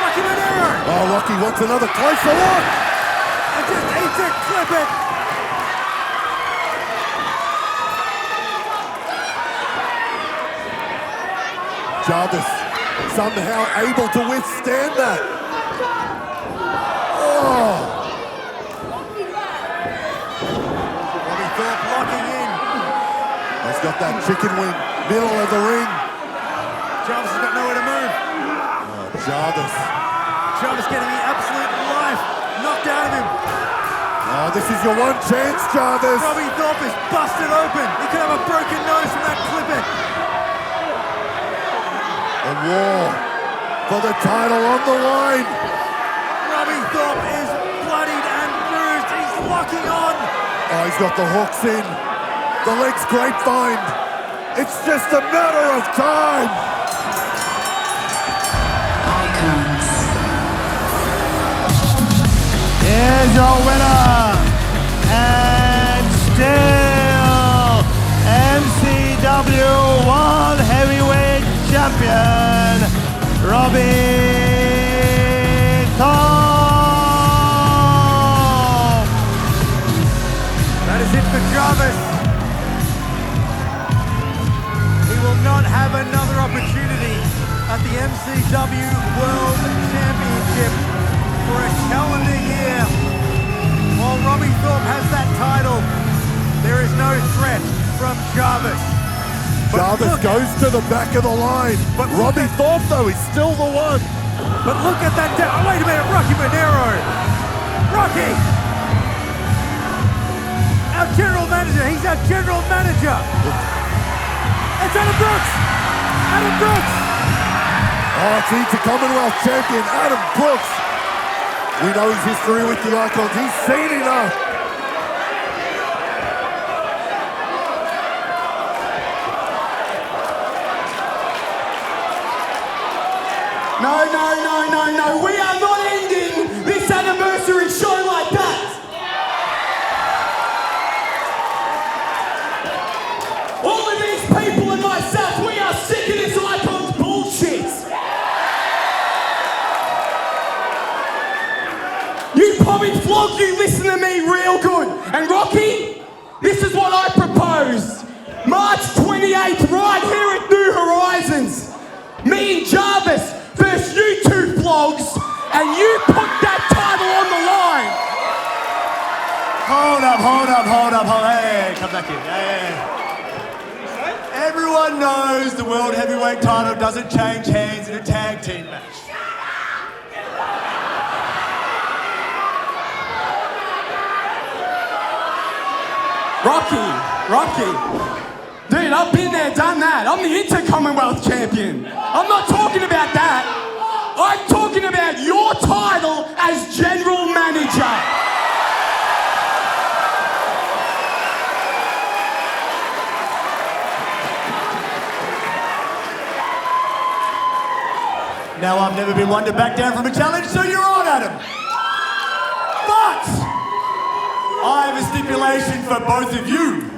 Rocky Monero! Oh, Rocky wants another closer look! And just eats it, clip it! Jarvis somehow able to withstand that. Oh! Robbie Thorpe locking in. He's got that chicken wing, middle of the ring. Jarvis has got nowhere to move. Oh, Jarvis. Jarvis getting the absolute life knocked out of him. Oh, this is your one chance, Jarvis. Robbie Thorpe is busted open. He could have a broken nose from that clip-it. A war for the title on the line. Robbie Thorpe is bloodied and bruised. He's locking on. Oh, he's got the hooks in. The leg's grapevine. It's just a matter of time. Here's your winner, and still MCW World Heavyweight Champion, Robbie Thorpe. That is it for Jarvis. He will not have another opportunity at the MCW World Championship for a calendar year. While Robbie Thorpe has that title, there is no threat from Jarvis. Jarvis goes to the back of the line. But Robbie Thorpe, though, is still the one. But look at that. Oh, wait a minute, Rocky Monero. Rocky! our general manager. He's our general manager. It's Adam Brooks. Adam Brooks. Oh, it's Intercommonwealth champion Adam Brooks. We know his history with the Icons. He's seen enough. No. We are not ending this anniversary show like that. All of these people and myself, we are sick of this Icons bullshit. You probably flogged, you listen to me real good. And Rocky, this is what I propose. March 28th, right here at New Horizons. Me and Jarvis versus you two vlogs, and you put that title on the line. Hold up. Hey, come back here. Hey. Everyone knows the World Heavyweight title doesn't change hands in a tag team match. Rocky. Dude, I've been there, done that. I'm the Intercommonwealth champion. I'm not talking about that. I'm talking about your title as general manager. Now, I've never been one to back down from a challenge, so you're on, Adam. But I have a stipulation for both of you.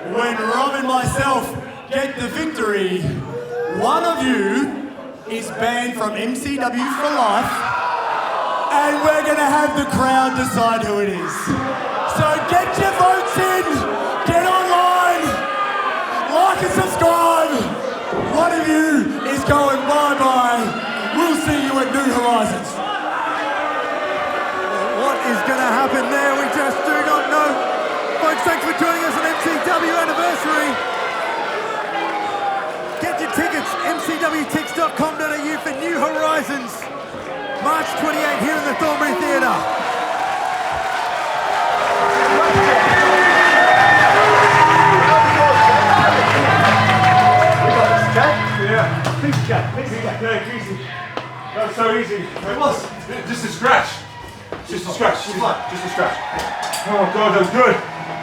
When Rob and myself get the victory, one of you is banned from MCW for life, and we're gonna have the crowd decide who it is. So get your votes in, get online, like and subscribe. One of you is going bye-bye. We'll see you at New Horizons. What is going to happen there? We just do not know. Folks, thanks for joining us on MCW Anniversary. Get your tickets, mcwtix.com.au for New Horizons. March 28 here in the Thorpe Theatre. Yeah, please chat. Yeah, easy. That was so easy. It was. Just a scratch. Just a scratch. Oh God, that was good.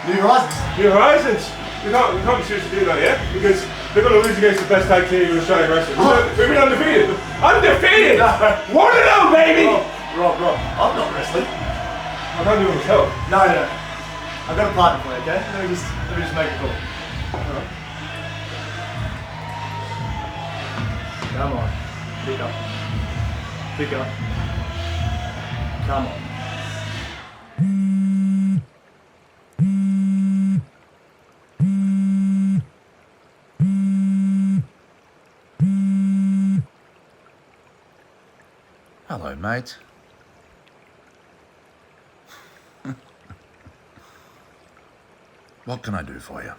New Horizons. We can't be serious to do that, yeah? Because they're going to lose against the best tag team in Australian wrestling. We've been undefeated. Undefeated! 1-0, baby! Rob, I'm not wrestling. I can't do it myself. No. I've got a partner for you, okay? Let me just make a call. Alright. Come on. Pick up. Come on. Hello, mate. What can I do for you?